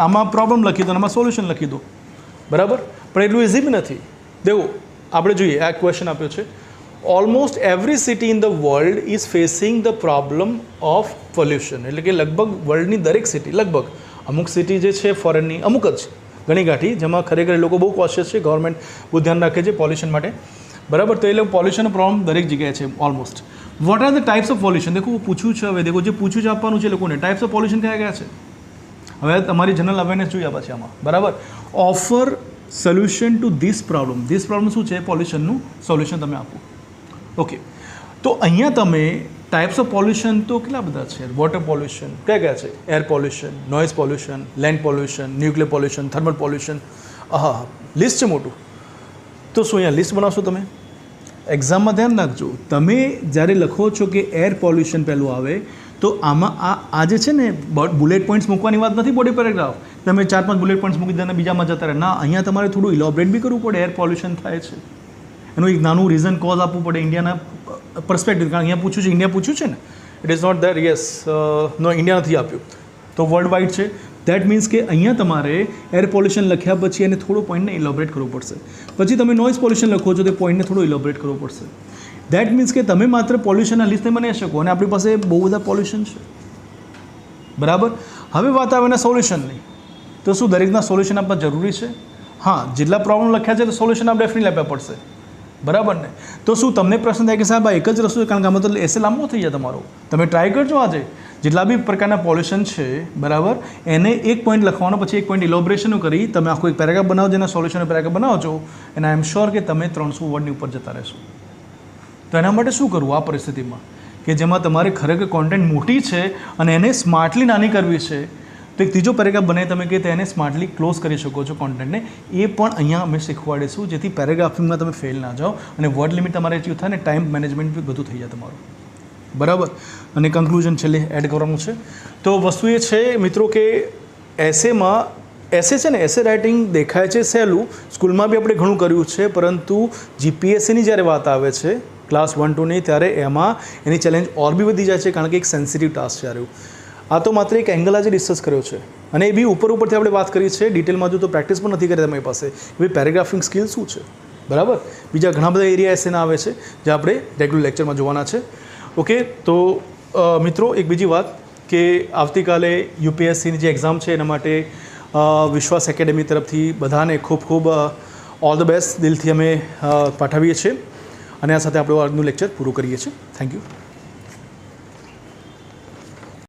આમાં પ્રોબ્લેમ લખી દો, આમાં સોલ્યુશન લખી દો, બરાબર. પણ એટલું ઇઝી બી નથી. દેવો આપણે જોઈએ, આ ક્વેશ્ચન આપ્યો છે. Almost every city in the world is facing the problem of pollution. એટલે કે લગભગ વર્લ્ડની દરેક સિટી, લગભગ અમુક સિટી જે છે ફોરેનની, અમુક જ ઘણી ગાંઠી, જેમાં ખરેખર લોકો બહુ કોશિયસ છે, ગવર્મેન્ટ બહુ ધ્યાન રાખે છે પોલ્યુશન માટે, બરાબર. તો એટલે પોલ્યુશનનો પ્રોબ્લેમ દરેક જગ્યાએ છે almost. What are the types of pollution? દેખો પૂછ્યું છે. હવે દેખો જે પૂછ્યું છે આપવાનું છે લોકોને, ટાઈપ્સ ઓફ પોલ્યુશન કયા છે. હવે તમારી જનરલ અવેરનેસ જોઈએ પછી આમાં, બરાબર. Offer solution two this problem. This problem શું છે? પોલ્યુશનનું સોલ્યુશન તમે આપો. ઓકે. તો અહીંયા તમે ટાઈપ્સ ઓફ પોલ્યુશન તો કેટલા બધા છે. વોટર પોલ્યુશન કયા કયા છે? Air pollution, noise pollution, land pollution, nuclear pollution, thermal pollution. List છે મોટું. તો શું અહીંયા લિસ્ટ બનાવશો તમે? એક્ઝામમાં ધ્યાન રાખજો, તમે જ્યારે લખો છો કે એર પોલ્યુશન પહેલું આવે તો આમાં આ જે છે ને બુલેટ પોઈન્ટ્સ મૂકવાની વાત નથી. બોડી પેરેગ્રાફ તમે 4-5 બુલેટ પોઈન્ટ્સ મૂકી દે અને બીજામાં જતા રહે ના. અહીંયા તમારે થોડું ઇલોબરેટ બી કરવું પડે. એર પોલ્યુશન થાય છે એનું એક નાનું રીઝન કોઝ આપવું પડે ઇન્ડિયાના પર્સપેક્ટિવ. કારણ અહીંયા પૂછ્યું છે, ઇન્ડિયા પૂછ્યું છે ને, it is not there. Yes, no, India નથી આપ્યું તો વર્લ્ડ વાઇડ છે. દેટ મીન્સ કે અહીંયા તમારે એર પોલ્યુશન લખ્યા પછી એને થોડો પોઈન્ટને ઇલોબરેટ કરવું પડશે. પછી તમે નોઇઝ પોલ્યુશન લખો છો તો પોઈન્ટને થોડો ઇલોબરેટ કરવો પડશે. દેટ મીન્સ કે તમે માત્ર પોલ્યુશનના લિસ્ટ નહીં બનાવી શકો અને આપણી પાસે બહુ બધા પોલ્યુશન છે. બરાબર. હવે વાત આવે એના સોલ્યુશનની. તો શું દરેકના સોલ્યુશન આપવા જરૂરી છે? હા, જેટલા પ્રોબ્લેમ લખ્યા છે તો સોલ્યુશન આપણે ડેફિનેટલી આપ્યા પડશે. બરાબર ને? તો શું તમને પ્રશ્ન થાય કે સાહેબ આ એક જ રસ્તો છે? કારણ કે આમાં તો એસે લાંબો થઈ જાય તમારો. તમે ટ્રાય કરજો આજે જેટલા બી પ્રકારના પોલ્યુશન છે, બરાબર, એને એક પોઈન્ટ લખવાનો, પછી એક પોઈન્ટ ઇલોબરેશન કરી તમે આખો એક પેરેગ્રાફ બનાવો, જેના સોલ્યુશન પેરેગ્રાફ બનાવજો અને આઈ એમ શ્યોર કે તમે 300 વર્ડની ઉપર જતા રહેશો. તો એના માટે શું કરવું આ પરિસ્થિતિમાં કે જેમાં તમારે ખરેખર કોન્ટેન્ટ મોટી છે અને એને સ્માર્ટલી નાની કરવી છે, તો એક ત્રીજો પેરેગ્રાફ બનાવી તમે કે તેને સ્માર્ટલી ક્લોઝ કરી શકો છો કોન્ટેન્ટને. એ પણ અહીંયા અમે શીખવાડીશું જેથી પેરેગ્રાફિંગમાં તમે ફેલ ના જાઓ અને વર્ડ લિમિટ તમારે એચીવ થાય ને ટાઈમ મેનેજમેન્ટ બી બધું થઈ જાય તમારું. બરાબર. અને કન્ક્લુઝન છેલ્લે એડ કરવાનું છે. તો વસ્તુ એ છે મિત્રો કે એસેમાં એસે છે ને, એસે રાઇટિંગ દેખાય છે સહેલું, સ્કૂલમાં બી આપણે ઘણું કર્યું છે, પરંતુ જીપીએસસીની જ્યારે વાત આવે છે ક્લાસ 1-2ની ત્યારે એમાં એની ચેલેન્જ ઓર બી વધી જાય છે કારણ કે એક સેન્સિટિવ ટાસ્ક છે. આ તો માત્ર એક એંગલ આજે ડિસ્કસ કર્યો છે અને એ બી ઉપરથી આપણે વાત કરી છે. ડિટેલમાં જો તો પ્રેક્ટિસ પણ નથી કરી તમારી પાસે ભાઈ પેરેગ્રાફિંગ સ્કિલ શું છે. બરાબર. બીજા ઘણા બધા એરિયા એસેના આવે છે જે આપણે રેગ્યુલર લેક્ચરમાં જોવાના છે. ઓકે. તો મિત્રો એક બીજી વાત કે આવતીકાલે યુપીએસસીની જે એક્ઝામ છે એના માટે વિશ્વાસ એકેડેમી તરફથી બધાને ખૂબ ખૂબ ઓલ ધ બેસ્ટ દિલથી અમે પાઠવીએ છીએ અને આ સાથે આપણે આજનું લેક્ચર પૂરું કરીએ છીએ. Thank you.